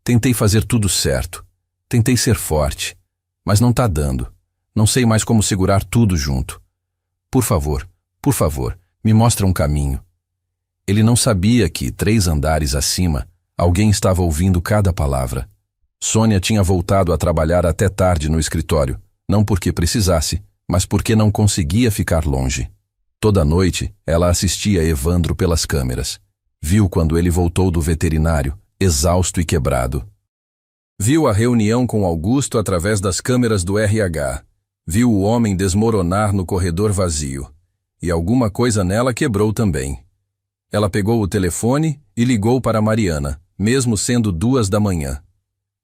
Tentei fazer tudo certo. Tentei ser forte. Mas não tá dando. Não sei mais como segurar tudo junto. Por favor, me mostra um caminho. Ele não sabia que, 3 andares acima, alguém estava ouvindo cada palavra. Sônia tinha voltado a trabalhar até tarde no escritório, não porque precisasse, mas porque não conseguia ficar longe. Toda noite, ela assistia Evandro pelas câmeras. Viu quando ele voltou do veterinário, exausto e quebrado. Viu a reunião com Augusto através das câmeras do RH. Viu o homem desmoronar no corredor vazio. E alguma coisa nela quebrou também. Ela pegou o telefone e ligou para Mariana, mesmo sendo 2 da manhã.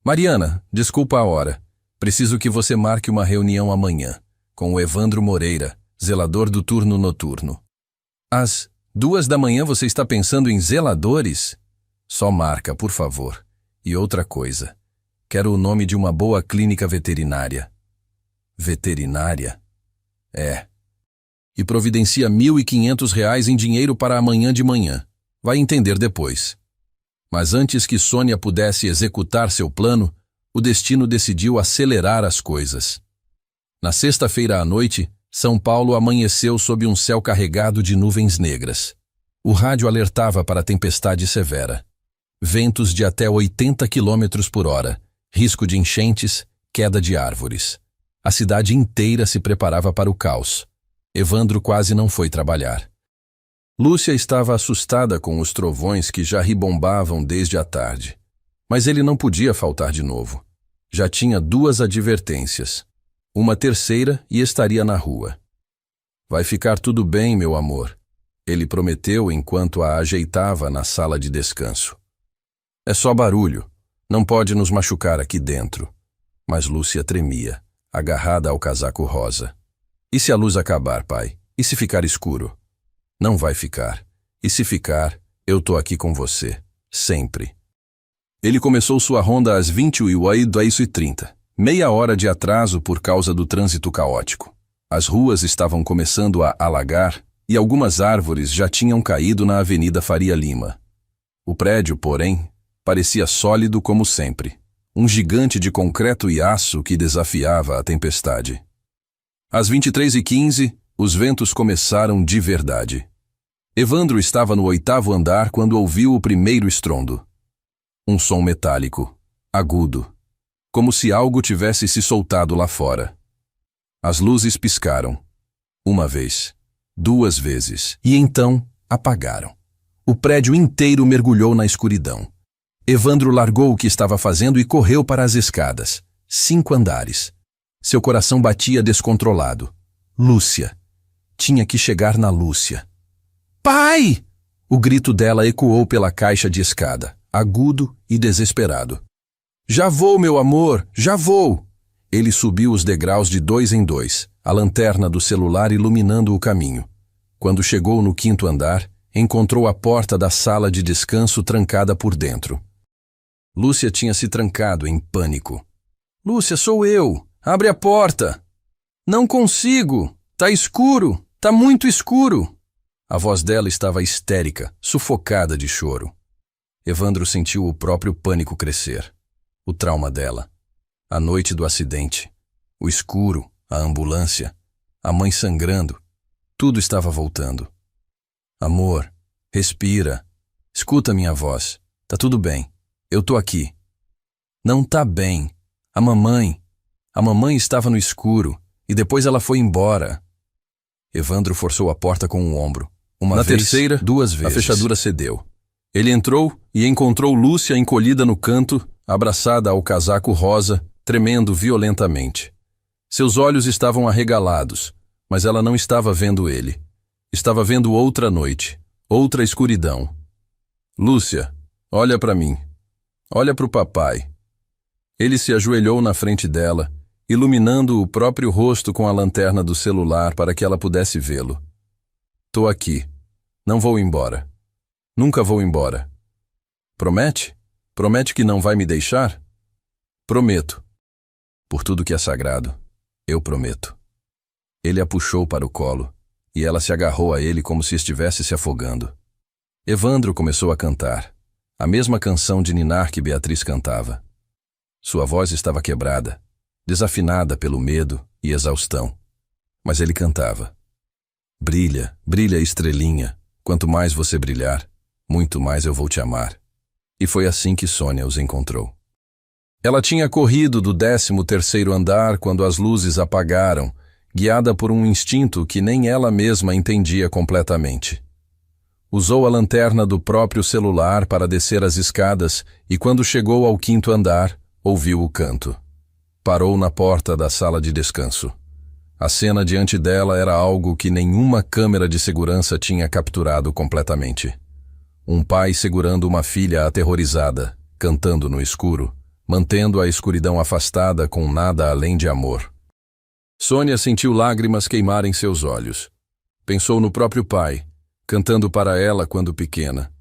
Mariana, desculpa a hora. Preciso que você marque uma reunião amanhã, com o Evandro Moreira, zelador do turno noturno. Às 2 da manhã você está pensando em zeladores? Só marca, por favor. E outra coisa. Quero o nome de uma boa clínica veterinária. Veterinária? É. E providencia R$ 1.500 em dinheiro para amanhã de manhã. Vai entender depois. Mas antes que Sônia pudesse executar seu plano, o destino decidiu acelerar as coisas. Na sexta-feira à noite, São Paulo amanheceu sob um céu carregado de nuvens negras. O rádio alertava para tempestade severa. Ventos de até 80 km por hora, risco de enchentes, queda de árvores. A cidade inteira se preparava para o caos. Evandro quase não foi trabalhar. Lúcia estava assustada com os trovões que já ribombavam desde a tarde. Mas ele não podia faltar de novo. Já tinha 2 advertências. Uma terceira e estaria na rua. Vai ficar tudo bem, meu amor, ele prometeu enquanto a ajeitava na sala de descanso. É só barulho. Não pode nos machucar aqui dentro. Mas Lúcia tremia, agarrada ao casaco rosa. E se a luz acabar, pai? E se ficar escuro? Não vai ficar. E se ficar, eu tô aqui com você. Sempre. Ele começou sua ronda às 20h30. Meia hora de atraso por causa do trânsito caótico. As ruas estavam começando a alagar e algumas árvores já tinham caído na Avenida Faria Lima. O prédio, porém, parecia sólido como sempre. Um gigante de concreto e aço que desafiava a tempestade. Às 23h15, os ventos começaram de verdade. Evandro estava no 8º andar quando ouviu o primeiro estrondo. Um som metálico, agudo, como se algo tivesse se soltado lá fora. As luzes piscaram. 1 vez, 2 vezes, e então apagaram. O prédio inteiro mergulhou na escuridão. Evandro largou o que estava fazendo e correu para as escadas. 5 andares. Seu coração batia descontrolado. Lúcia. Tinha que chegar na Lúcia. Pai! O grito dela ecoou pela caixa de escada, agudo e desesperado. Já vou, meu amor, já vou! Ele subiu os degraus de 2 em 2, a lanterna do celular iluminando o caminho. Quando chegou no 5º andar, encontrou a porta da sala de descanso trancada por dentro. Lúcia tinha se trancado em pânico. Lúcia, sou eu! Abre a porta! Não consigo! Tá escuro! Tá muito escuro! A voz dela estava histérica, sufocada de choro. Evandro sentiu o próprio pânico crescer. O trauma dela. A noite do acidente. O escuro, a ambulância, a mãe sangrando. Tudo estava voltando. Amor, respira. Escuta minha voz. Tá tudo bem. Eu tô aqui. Não tá bem. A mamãe estava no escuro e depois ela foi embora. Evandro forçou a porta com o ombro. Na terceira, 2 vezes. A fechadura cedeu. Ele entrou e encontrou Lúcia encolhida no canto, abraçada ao casaco rosa, tremendo violentamente. Seus olhos estavam arregalados, mas ela não estava vendo ele. Estava vendo outra noite, outra escuridão. Lúcia, olha para mim. Olha para o papai. Ele se ajoelhou na frente dela, iluminando o próprio rosto com a lanterna do celular para que ela pudesse vê-lo. Tô aqui. Não vou embora. Nunca vou embora. Promete? Promete que não vai me deixar? Prometo. Por tudo que é sagrado, eu prometo. Ele a puxou para o colo, e ela se agarrou a ele como se estivesse se afogando. Evandro começou a cantar. a mesma canção de ninar que Beatriz cantava. Sua voz estava quebrada, desafinada pelo medo e exaustão. Mas ele cantava. Brilha, brilha, estrelinha. Quanto mais você brilhar, muito mais eu vou te amar. E foi assim que Sônia os encontrou. Ela tinha corrido do 13º andar quando as luzes apagaram, guiada por um instinto que nem ela mesma entendia completamente. Usou a lanterna do próprio celular para descer as escadas e, quando chegou ao 5º andar, ouviu o canto. Parou na porta da sala de descanso. A cena diante dela era algo que nenhuma câmera de segurança tinha capturado completamente. Um pai segurando uma filha aterrorizada, cantando no escuro, mantendo a escuridão afastada com nada além de amor. Sônia sentiu lágrimas queimarem seus olhos. Pensou no próprio pai, cantando para ela quando pequena.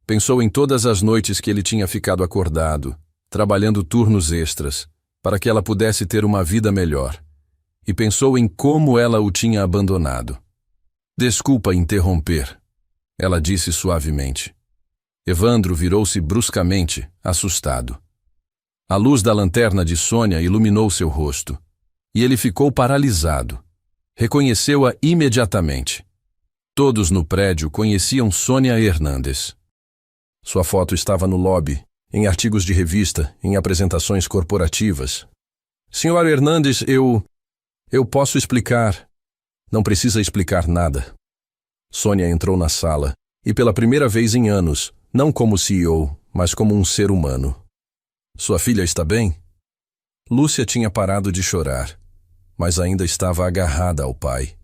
Pensou em todas as noites que ele tinha ficado acordado, trabalhando turnos extras, para que ela pudesse ter uma vida melhor. E pensou em como ela o tinha abandonado. Desculpa interromper, ela disse suavemente. Evandro virou-se bruscamente, assustado. A luz da lanterna de Sônia iluminou seu rosto, e ele ficou paralisado. Reconheceu-a imediatamente. Todos no prédio conheciam Sônia Hernandes. Sua foto estava no lobby, em artigos de revista, em apresentações corporativas. Senhor Hernandes, eu posso explicar. Não precisa explicar nada. Sônia entrou na sala, e pela primeira vez em anos, não como CEO, mas como um ser humano. Sua filha está bem? Lúcia tinha parado de chorar, mas ainda estava agarrada ao pai.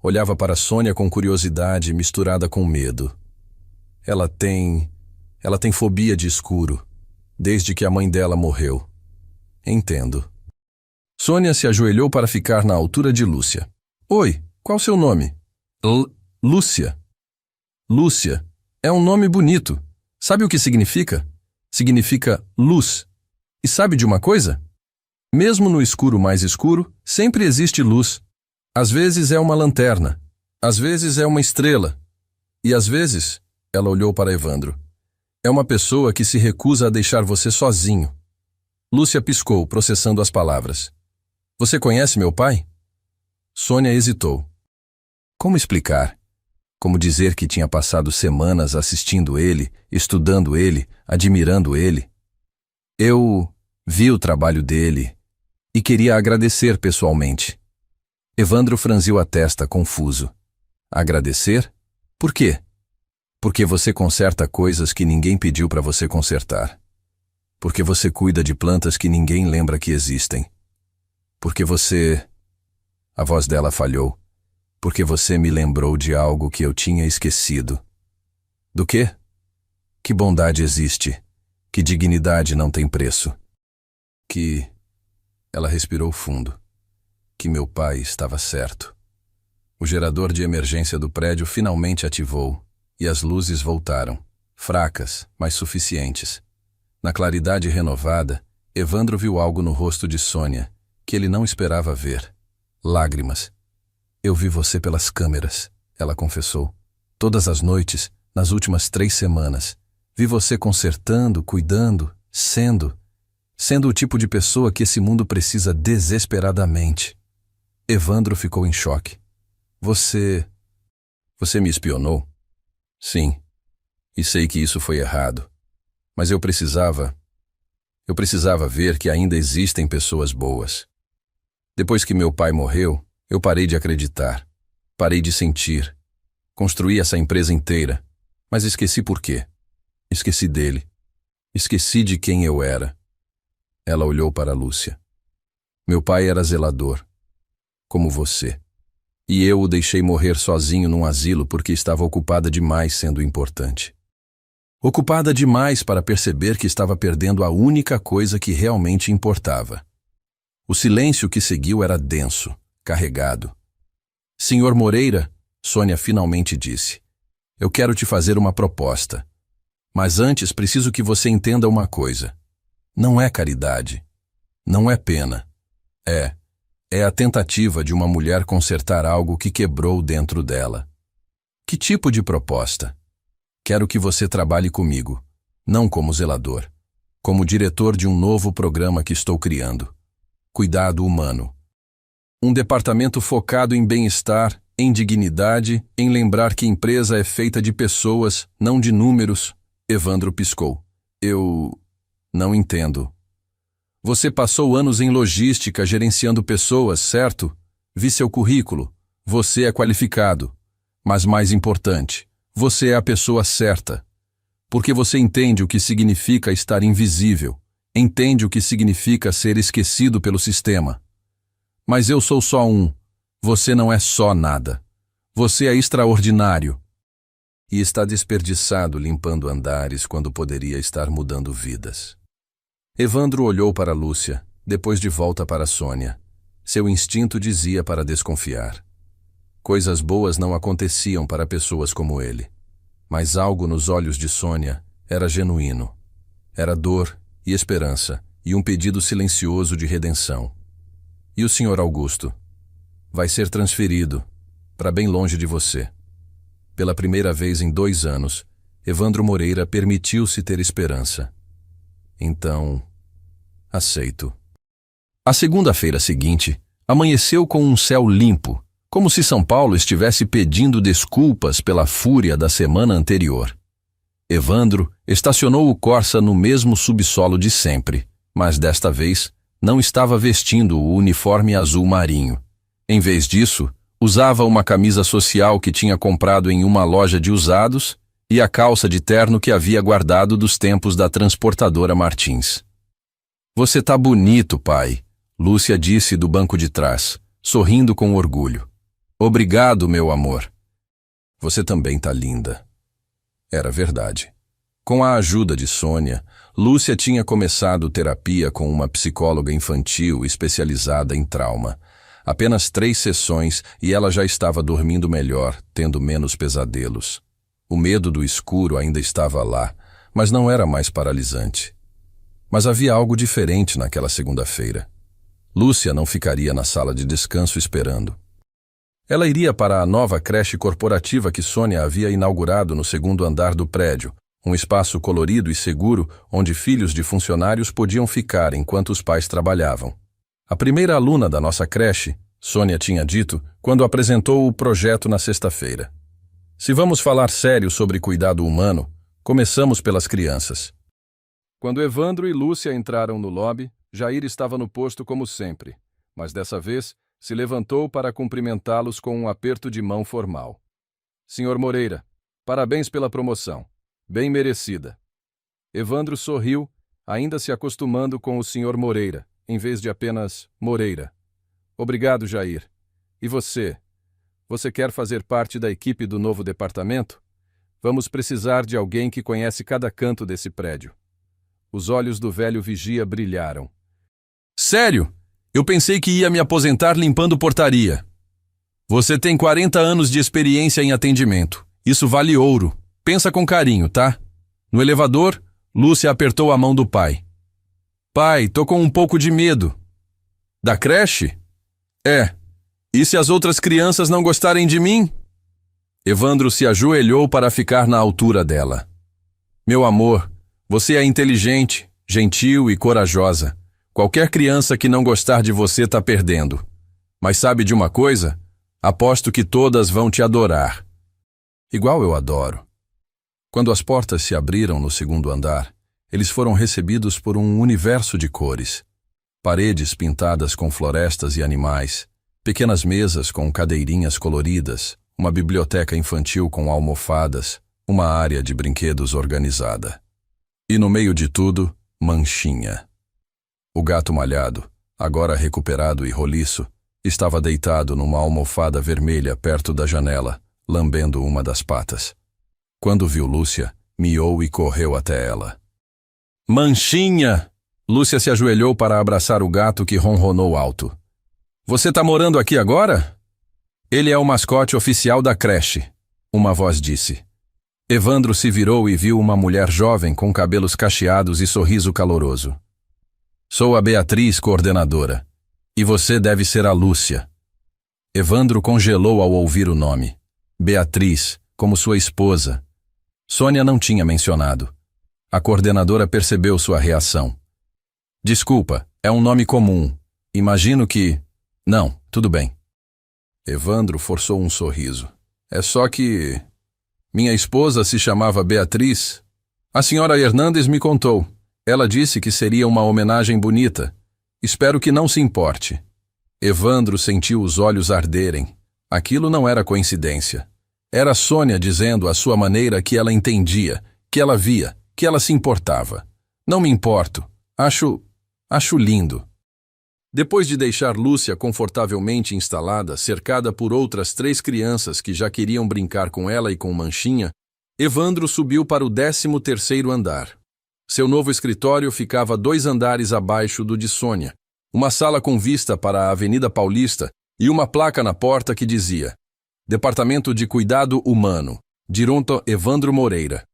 Olhava para Sônia com curiosidade misturada com medo. Ela tem fobia de escuro, desde que a mãe dela morreu. Entendo. Sônia se ajoelhou para ficar na altura de Lúcia. Oi, qual seu nome? Lúcia. Lúcia. É um nome bonito. Sabe o que significa? Significa luz. E sabe de uma coisa? Mesmo no escuro mais escuro, sempre existe luz. Às vezes é uma lanterna, às vezes é uma estrela, e às vezes, ela olhou para Evandro, é uma pessoa que se recusa a deixar você sozinho. Lúcia piscou, processando as palavras. Você conhece meu pai? Sônia hesitou. Como explicar? Como dizer que tinha passado semanas assistindo ele, estudando ele, admirando ele? Eu vi o trabalho dele e queria agradecer pessoalmente. Evandro franziu a testa, confuso. Agradecer? Por quê? Porque você conserta coisas que ninguém pediu para você consertar. Porque você cuida de plantas que ninguém lembra que existem. Porque você... A voz dela falhou. Porque você me lembrou de algo que eu tinha esquecido. Do quê? Que bondade existe. Que dignidade não tem preço. Que... Ela respirou fundo. Que meu pai estava certo. O gerador de emergência do prédio finalmente ativou, e as luzes voltaram, fracas, mas suficientes. Na claridade renovada, Evandro viu algo no rosto de Sônia, que ele não esperava ver. Lágrimas. Eu vi você pelas câmeras, ela confessou. Todas as noites, nas últimas 3 semanas. Vi você consertando, cuidando, sendo o tipo de pessoa que esse mundo precisa desesperadamente. Evandro ficou em choque. Você me espionou? Sim. E sei que isso foi errado. Mas eu precisava ver que ainda existem pessoas boas. Depois que meu pai morreu, eu parei de acreditar. Parei de sentir. Construí essa empresa inteira. Mas esqueci por quê. Esqueci dele. Esqueci de quem eu era. Ela olhou para Lúcia. Meu pai era zelador. Como você. E eu o deixei morrer sozinho num asilo porque estava ocupada demais sendo importante. Ocupada demais para perceber que estava perdendo a única coisa que realmente importava. O silêncio que seguiu era denso, carregado. Senhor Moreira, Sônia finalmente disse, eu quero te fazer uma proposta. Mas antes preciso que você entenda uma coisa. Não é caridade. Não é pena. É a tentativa de uma mulher consertar algo que quebrou dentro dela. Que tipo de proposta? Quero que você trabalhe comigo. Não como zelador, como diretor de um novo programa que estou criando. Cuidado humano. Um departamento focado em bem-estar, em dignidade, em lembrar que empresa é feita de pessoas, não de números. Evandro piscou. Eu não entendo. Você passou anos em logística gerenciando pessoas, certo? Vi seu currículo. Você é qualificado. Mas mais importante, você é a pessoa certa. Porque você entende o que significa estar invisível. Entende o que significa ser esquecido pelo sistema. Mas eu sou só um. Você não é só nada. Você é extraordinário. E está desperdiçado limpando andares quando poderia estar mudando vidas. Evandro olhou para Lúcia, depois de volta para Sônia. Seu instinto dizia para desconfiar. Coisas boas não aconteciam para pessoas como ele. Mas algo nos olhos de Sônia era genuíno. Era dor e esperança e um pedido silencioso de redenção. E o Sr. Augusto? Vai ser transferido para bem longe de você. Pela primeira vez em 2 anos, Evandro Moreira permitiu-se ter esperança. Então, aceito. A segunda-feira seguinte amanheceu com um céu limpo, como se São Paulo estivesse pedindo desculpas pela fúria da semana anterior. Evandro estacionou o Corsa no mesmo subsolo de sempre, mas desta vez não estava vestindo o uniforme azul marinho. Em vez disso, usava uma camisa social que tinha comprado em uma loja de usados e a calça de terno que havia guardado dos tempos da transportadora Martins. Você tá bonito, pai, Lúcia disse do banco de trás, sorrindo com orgulho. Obrigado, meu amor. Você também tá linda. Era verdade. Com a ajuda de Sônia, Lúcia tinha começado terapia com uma psicóloga infantil especializada em trauma. Apenas 3 sessões e ela já estava dormindo melhor, tendo menos pesadelos. O medo do escuro ainda estava lá, mas não era mais paralisante. Mas havia algo diferente naquela segunda-feira. Lúcia não ficaria na sala de descanso esperando. Ela iria para a nova creche corporativa que Sônia havia inaugurado no 2º andar do prédio, um espaço colorido e seguro onde filhos de funcionários podiam ficar enquanto os pais trabalhavam. A primeira aluna da nossa creche, Sônia tinha dito, quando apresentou o projeto na sexta-feira. Se vamos falar sério sobre cuidado humano, começamos pelas crianças. Quando Evandro e Lúcia entraram no lobby, Jair estava no posto como sempre, mas dessa vez se levantou para cumprimentá-los com um aperto de mão formal. Senhor Moreira, parabéns pela promoção. Bem merecida. Evandro sorriu, ainda se acostumando com o Sr. Moreira, em vez de apenas Moreira. Obrigado, Jair. E você? Você quer fazer parte da equipe do novo departamento? Vamos precisar de alguém que conhece cada canto desse prédio. Os olhos do velho vigia brilharam. Sério? Eu pensei que ia me aposentar limpando portaria. Você tem 40 anos de experiência em atendimento. Isso vale ouro. Pensa com carinho, tá? No elevador, Lúcia apertou a mão do pai. Pai, tô com um pouco de medo. Da creche? É. E se as outras crianças não gostarem de mim? Evandro se ajoelhou para ficar na altura dela. Meu amor, você é inteligente, gentil e corajosa. Qualquer criança que não gostar de você tá perdendo. Mas sabe de uma coisa? Aposto que todas vão te adorar. Igual eu adoro. Quando as portas se abriram no 2º andar, eles foram recebidos por um universo de cores. Paredes pintadas com florestas e animais, pequenas mesas com cadeirinhas coloridas, uma biblioteca infantil com almofadas, uma área de brinquedos organizada. E no meio de tudo, Manchinha. O gato malhado, agora recuperado e roliço, estava deitado numa almofada vermelha perto da janela, lambendo uma das patas. Quando viu Lúcia, miou e correu até ela. Manchinha! Lúcia se ajoelhou para abraçar o gato que ronronou alto. Você tá morando aqui agora? Ele é o mascote oficial da creche, uma voz disse. Evandro se virou e viu uma mulher jovem com cabelos cacheados e sorriso caloroso. Sou a Beatriz, coordenadora. E você deve ser a Lúcia. Evandro congelou ao ouvir o nome. Beatriz, como sua esposa. Sônia não tinha mencionado. A coordenadora percebeu sua reação. Desculpa, é um nome comum. Imagino que... Não, tudo bem. Evandro forçou um sorriso. É só que... Minha esposa se chamava Beatriz. A senhora Hernandes me contou. Ela disse que seria uma homenagem bonita. Espero que não se importe. Evandro sentiu os olhos arderem. Aquilo não era coincidência. Era Sônia dizendo à sua maneira que ela entendia, que ela via, que ela se importava. Não me importo. Acho lindo. Depois de deixar Lúcia confortavelmente instalada, cercada por outras 3 crianças que já queriam brincar com ela e com Manchinha, Evandro subiu para o 13º andar. Seu novo escritório ficava 2 andares abaixo do de Sônia, uma sala com vista para a Avenida Paulista e uma placa na porta que dizia: Departamento de Cuidado Humano, Dironto Evandro Moreira.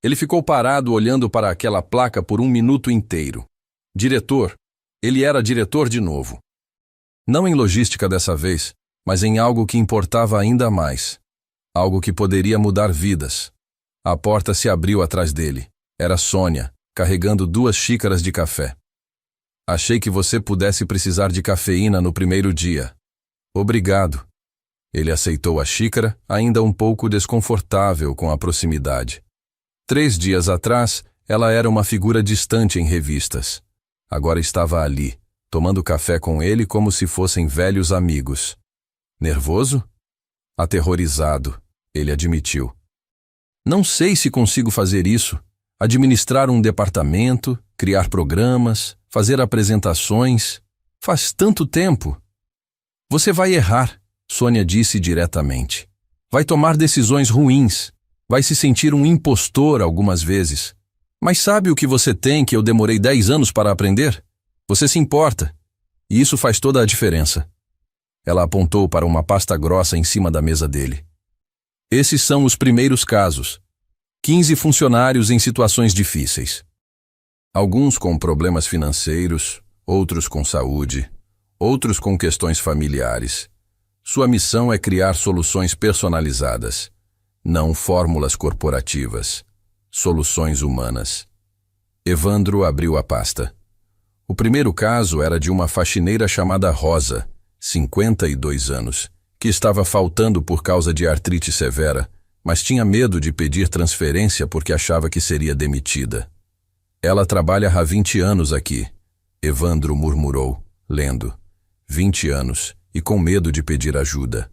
Ele ficou parado olhando para aquela placa por 1 minuto inteiro. Diretor. Ele era diretor de novo. Não em logística dessa vez, mas em algo que importava ainda mais. Algo que poderia mudar vidas. A porta se abriu atrás dele. Era Sônia, carregando 2 xícaras de café. Achei que você pudesse precisar de cafeína no primeiro dia. Obrigado. Ele aceitou a xícara, ainda um pouco desconfortável com a proximidade. 3 dias atrás, ela era uma figura distante em revistas. Agora estava ali, tomando café com ele como se fossem velhos amigos. Nervoso? Aterrorizado, ele admitiu. Não sei se consigo fazer isso. Administrar um departamento, criar programas, fazer apresentações. Faz tanto tempo. Você vai errar, Sônia disse diretamente. Vai tomar decisões ruins. Vai se sentir um impostor algumas vezes. Mas sabe o que você tem que eu demorei 10 anos para aprender? Você se importa. E isso faz toda a diferença. Ela apontou para uma pasta grossa em cima da mesa dele. Esses são os primeiros casos. 15 funcionários em situações difíceis. Alguns com problemas financeiros, outros com saúde, outros com questões familiares. Sua missão é criar soluções personalizadas, não fórmulas corporativas. Soluções humanas. Evandro abriu a pasta. O primeiro caso era de uma faxineira chamada Rosa, 52 anos, que estava faltando por causa de artrite severa, mas tinha medo de pedir transferência porque achava que seria demitida. Ela trabalha há 20 anos aqui, Evandro murmurou, lendo. 20 anos, e com medo de pedir ajuda.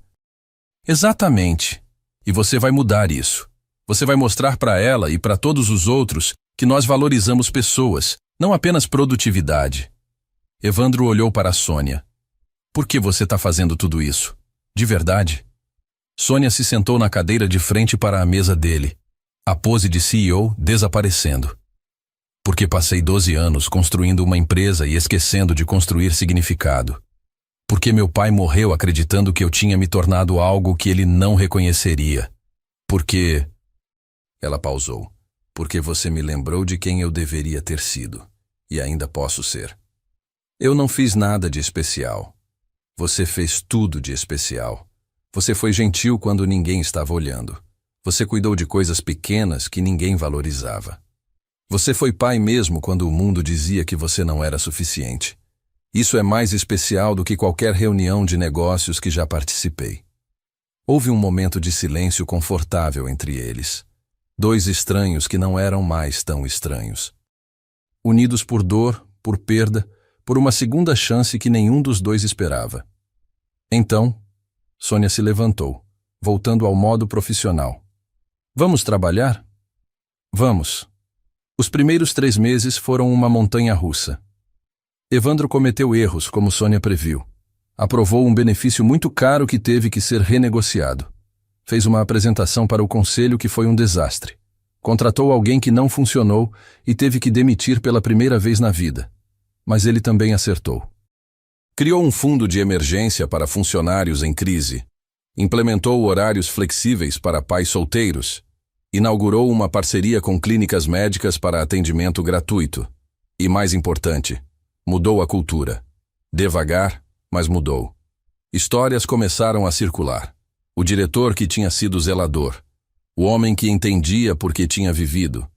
Exatamente. E você vai mudar isso. Você vai mostrar para ela e para todos os outros que nós valorizamos pessoas, não apenas produtividade. Evandro olhou para a Sônia. Por que você está fazendo tudo isso? De verdade? Sônia se sentou na cadeira de frente para a mesa dele, a pose de CEO desaparecendo. Porque passei 12 anos construindo uma empresa e esquecendo de construir significado. Porque meu pai morreu acreditando que eu tinha me tornado algo que ele não reconheceria. Porque... Ela pausou. Porque você me lembrou de quem eu deveria ter sido. E ainda posso ser. Eu não fiz nada de especial. Você fez tudo de especial. Você foi gentil quando ninguém estava olhando. Você cuidou de coisas pequenas que ninguém valorizava. Você foi pai mesmo quando o mundo dizia que você não era suficiente. Isso é mais especial do que qualquer reunião de negócios que já participei. Houve um momento de silêncio confortável entre eles. 2 estranhos que não eram mais tão estranhos. Unidos por dor, por perda, por uma segunda chance que nenhum dos 2 esperava. Então, Sônia se levantou, voltando ao modo profissional. Vamos trabalhar? Vamos. Os primeiros 3 meses foram uma montanha-russa. Evandro cometeu erros, como Sônia previu. Aprovou um benefício muito caro que teve que ser renegociado. Fez uma apresentação para o conselho que foi um desastre. Contratou alguém que não funcionou e teve que demitir pela primeira vez na vida. Mas ele também acertou. Criou um fundo de emergência para funcionários em crise. Implementou horários flexíveis para pais solteiros. Inaugurou uma parceria com clínicas médicas para atendimento gratuito. E mais importante, mudou a cultura. Devagar, mas mudou. Histórias começaram a circular. O diretor que tinha sido zelador. O homem que entendia porque tinha vivido.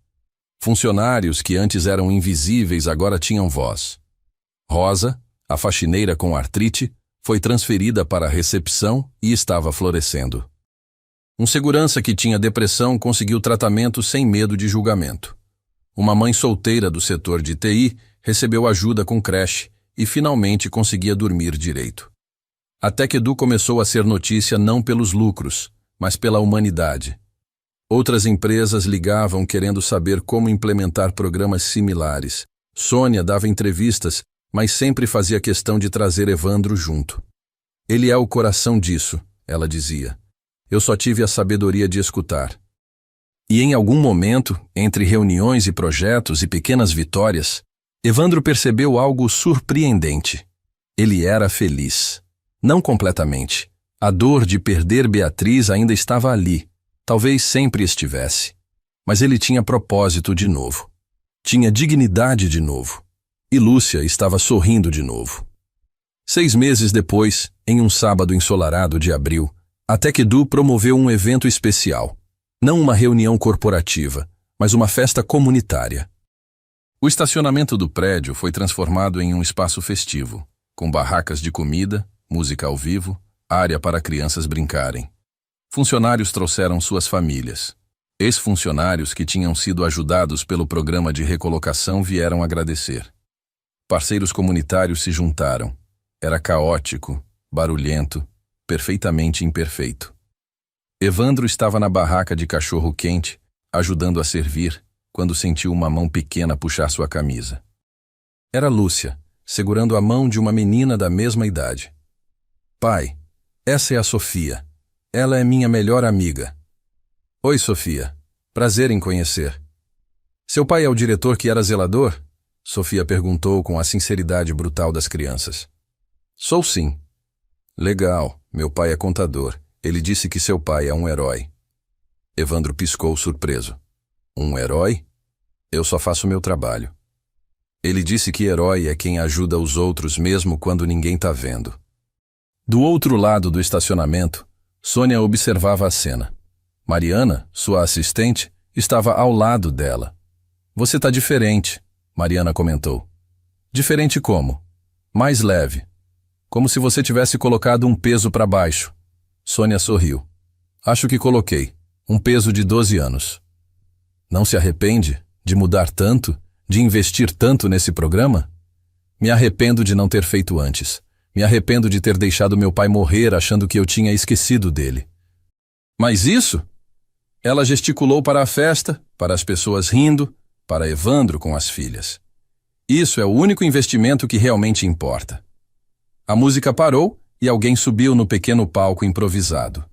Funcionários que antes eram invisíveis agora tinham voz. Rosa, a faxineira com artrite, foi transferida para a recepção e estava florescendo. Um segurança que tinha depressão conseguiu tratamento sem medo de julgamento. Uma mãe solteira do setor de TI recebeu ajuda com creche e finalmente conseguia dormir direito. A TechEdu começou a ser notícia não pelos lucros, mas pela humanidade. Outras empresas ligavam querendo saber como implementar programas similares. Sônia dava entrevistas, mas sempre fazia questão de trazer Evandro junto. Ele é o coração disso, ela dizia. Eu só tive a sabedoria de escutar. E em algum momento, entre reuniões e projetos e pequenas vitórias, Evandro percebeu algo surpreendente. Ele era feliz. Não completamente. A dor de perder Beatriz ainda estava ali. Talvez sempre estivesse. Mas ele tinha propósito de novo. Tinha dignidade de novo. E Lúcia estava sorrindo de novo. 6 meses depois, em um sábado ensolarado de abril, a TechEdu promoveu um evento especial. Não uma reunião corporativa, mas uma festa comunitária. O estacionamento do prédio foi transformado em um espaço festivo, com barracas de comida, música ao vivo, área para crianças brincarem. Funcionários trouxeram suas famílias. Ex-funcionários que tinham sido ajudados pelo programa de recolocação vieram agradecer. Parceiros comunitários se juntaram. Era caótico, barulhento, perfeitamente imperfeito. Evandro estava na barraca de cachorro-quente, ajudando a servir, quando sentiu uma mão pequena puxar sua camisa. Era Lúcia, segurando a mão de uma menina da mesma idade. Pai, essa é a Sofia. Ela é minha melhor amiga. Oi, Sofia. Prazer em conhecer. Seu pai é o diretor que era zelador? Sofia perguntou com a sinceridade brutal das crianças. Sou sim. Legal, meu pai é contador. Ele disse que seu pai é um herói. Evandro piscou surpreso. Um herói? Eu só faço meu trabalho. Ele disse que herói é quem ajuda os outros mesmo quando ninguém tá vendo. Do outro lado do estacionamento, Sônia observava a cena. Mariana, sua assistente, estava ao lado dela. Você tá diferente, Mariana comentou. Diferente como? Mais leve. Como se você tivesse colocado um peso para baixo. Sônia sorriu. Acho que coloquei. Um peso de 12 anos. Não se arrepende de mudar tanto, de investir tanto nesse programa? Me arrependo de não ter feito antes. Me arrependo de ter deixado meu pai morrer achando que eu tinha esquecido dele. Mas isso? Ela gesticulou para a festa, para as pessoas rindo, para Evandro com as filhas. Isso é o único investimento que realmente importa. A música parou e alguém subiu no pequeno palco improvisado.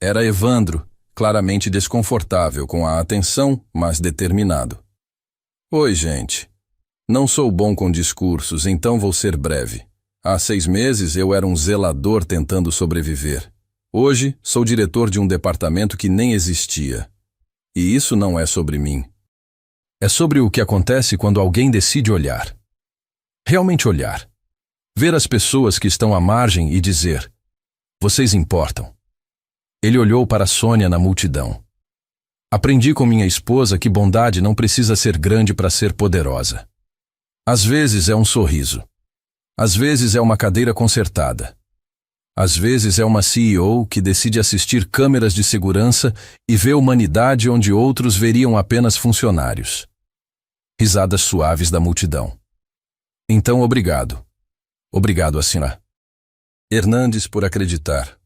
Era Evandro, claramente desconfortável com a atenção, mas determinado. Oi, gente. Não sou bom com discursos, então vou ser breve. Há 6 meses eu era um zelador tentando sobreviver. Hoje sou diretor de um departamento que nem existia. E isso não é sobre mim. É sobre o que acontece quando alguém decide olhar. Realmente olhar. Ver as pessoas que estão à margem e dizer: vocês importam. Ele olhou para Sônia na multidão. Aprendi com minha esposa que bondade não precisa ser grande para ser poderosa. Às vezes é um sorriso. Às vezes é uma cadeira consertada. Às vezes é uma CEO que decide assistir câmeras de segurança e vê humanidade onde outros veriam apenas funcionários. Risadas suaves da multidão. Então, obrigado. Obrigado, Assina. Hernandes por acreditar.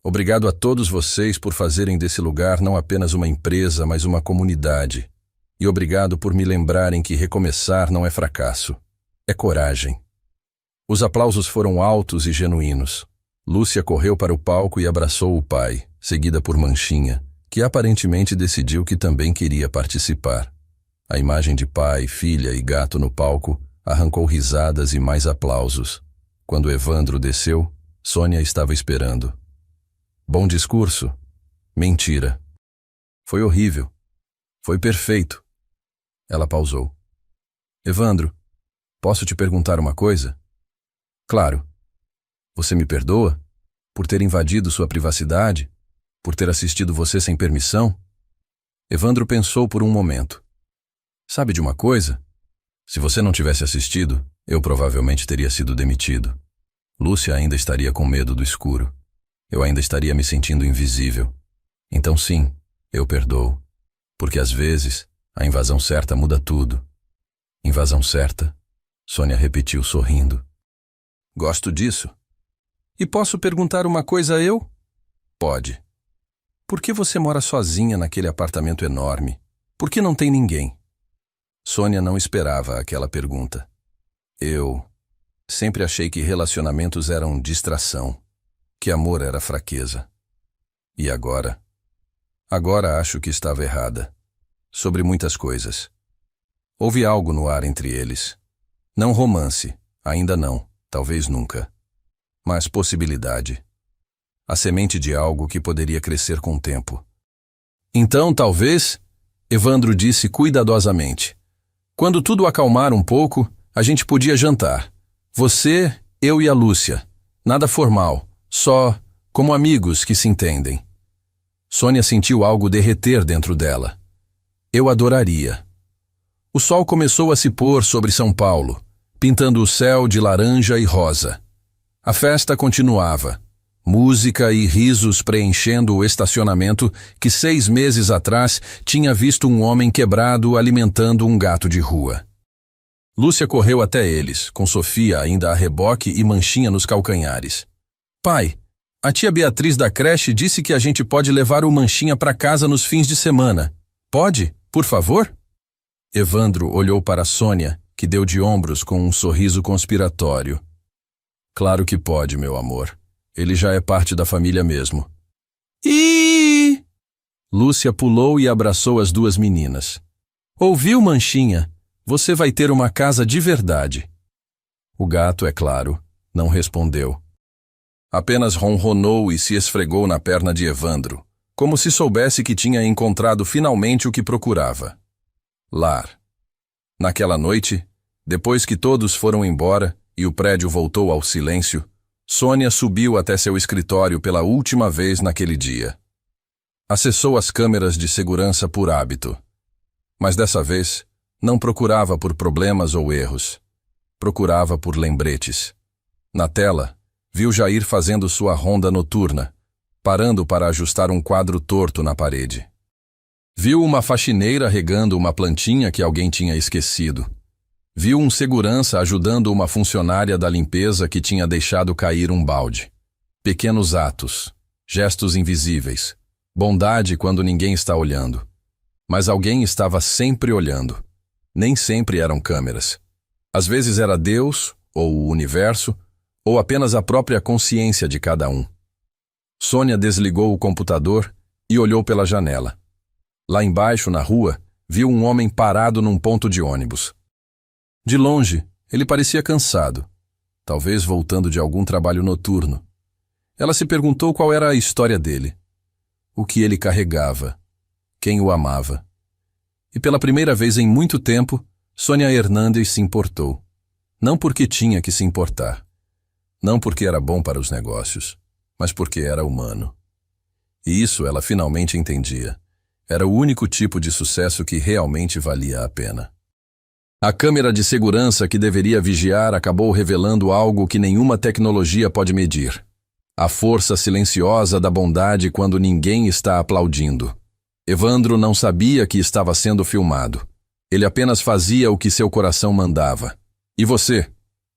Obrigado a todos vocês por fazerem desse lugar não apenas uma empresa, mas uma comunidade. E obrigado por me lembrarem que recomeçar não é fracasso, é coragem. Os aplausos foram altos e genuínos. Lúcia correu para o palco e abraçou o pai, seguida por Manchinha, que aparentemente decidiu que também queria participar. A imagem de pai, filha e gato no palco arrancou risadas e mais aplausos. Quando Evandro desceu, Sônia estava esperando. Bom discurso? Mentira. Foi horrível. Foi perfeito. Ela pausou. Evandro, posso te perguntar uma coisa? Claro. Você me perdoa? Por ter invadido sua privacidade? Por ter assistido você sem permissão? Evandro pensou por um momento. Sabe de uma coisa? Se você não tivesse assistido, eu provavelmente teria sido demitido. Lúcia ainda estaria com medo do escuro. Eu ainda estaria me sentindo invisível. Então sim, eu perdoo. Porque às vezes, a invasão certa muda tudo. Invasão certa? Sônia repetiu sorrindo. Gosto disso. E posso perguntar uma coisa eu? Pode. Por que você mora sozinha naquele apartamento enorme? Por que não tem ninguém? Sônia não esperava aquela pergunta. Eu sempre achei que relacionamentos eram distração, que amor era fraqueza. E agora? Agora acho que estava errada. Sobre muitas coisas. Houve algo no ar entre eles. Não romance, ainda não, talvez nunca. Mas possibilidade. A semente de algo que poderia crescer com o tempo. Então, talvez, Evandro disse cuidadosamente. Quando tudo acalmar um pouco, a gente podia jantar. Você, eu e a Lúcia. Nada formal, só como amigos que se entendem. Sônia sentiu algo derreter dentro dela. Eu adoraria. O sol começou a se pôr sobre São Paulo, pintando o céu de laranja e rosa. A festa continuava. Música e risos preenchendo o estacionamento que 6 meses atrás tinha visto um homem quebrado alimentando um gato de rua. Lúcia correu até eles, com Sofia ainda a reboque e manchinha nos calcanhares. Pai, a tia Beatriz da creche disse que a gente pode levar o Manchinha para casa nos fins de semana. Pode, por favor? Evandro olhou para Sônia, que deu de ombros com um sorriso conspiratório. Claro que pode, meu amor. Ele já é parte da família mesmo. Ih! Lúcia pulou e abraçou as duas meninas. Ouviu, Manchinha? Você vai ter uma casa de verdade. O gato, é claro, não respondeu. Apenas ronronou e se esfregou na perna de Evandro, como se soubesse que tinha encontrado finalmente o que procurava. Lar. Naquela noite, depois que todos foram embora e o prédio voltou ao silêncio, Sônia subiu até seu escritório pela última vez naquele dia. Acessou as câmeras de segurança por hábito. Mas dessa vez, não procurava por problemas ou erros. Procurava por lembretes. Na tela, viu Jair fazendo sua ronda noturna, parando para ajustar um quadro torto na parede. Viu uma faxineira regando uma plantinha que alguém tinha esquecido. Viu um segurança ajudando uma funcionária da limpeza que tinha deixado cair um balde. Pequenos atos, gestos invisíveis, bondade quando ninguém está olhando. Mas alguém estava sempre olhando. Nem sempre eram câmeras. Às vezes era Deus, ou o universo, ou apenas a própria consciência de cada um. Sônia desligou o computador e olhou pela janela. Lá embaixo, na rua, viu um homem parado num ponto de ônibus. De longe, ele parecia cansado, talvez voltando de algum trabalho noturno. Ela se perguntou qual era a história dele, o que ele carregava, quem o amava. E pela primeira vez em muito tempo, Sônia Hernandes se importou. Não porque tinha que se importar. Não porque era bom para os negócios, mas porque era humano. E isso ela finalmente entendia. Era o único tipo de sucesso que realmente valia a pena. A câmera de segurança que deveria vigiar acabou revelando algo que nenhuma tecnologia pode medir. A força silenciosa da bondade quando ninguém está aplaudindo. Evandro não sabia que estava sendo filmado. Ele apenas fazia o que seu coração mandava. E você?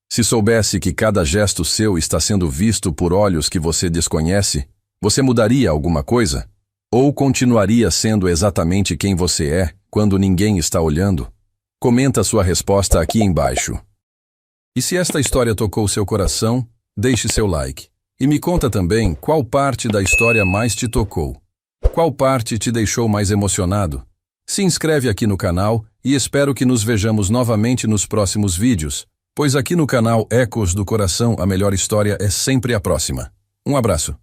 Se soubesse que cada gesto seu está sendo visto por olhos que você desconhece, você mudaria alguma coisa? Ou continuaria sendo exatamente quem você é quando ninguém está olhando? Comenta sua resposta aqui embaixo. E se esta história tocou seu coração, deixe seu like. E me conta também qual parte da história mais te tocou. Qual parte te deixou mais emocionado? Se inscreve aqui no canal e espero que nos vejamos novamente nos próximos vídeos, pois aqui no canal Ecos do Coração a melhor história é sempre a próxima. Um abraço.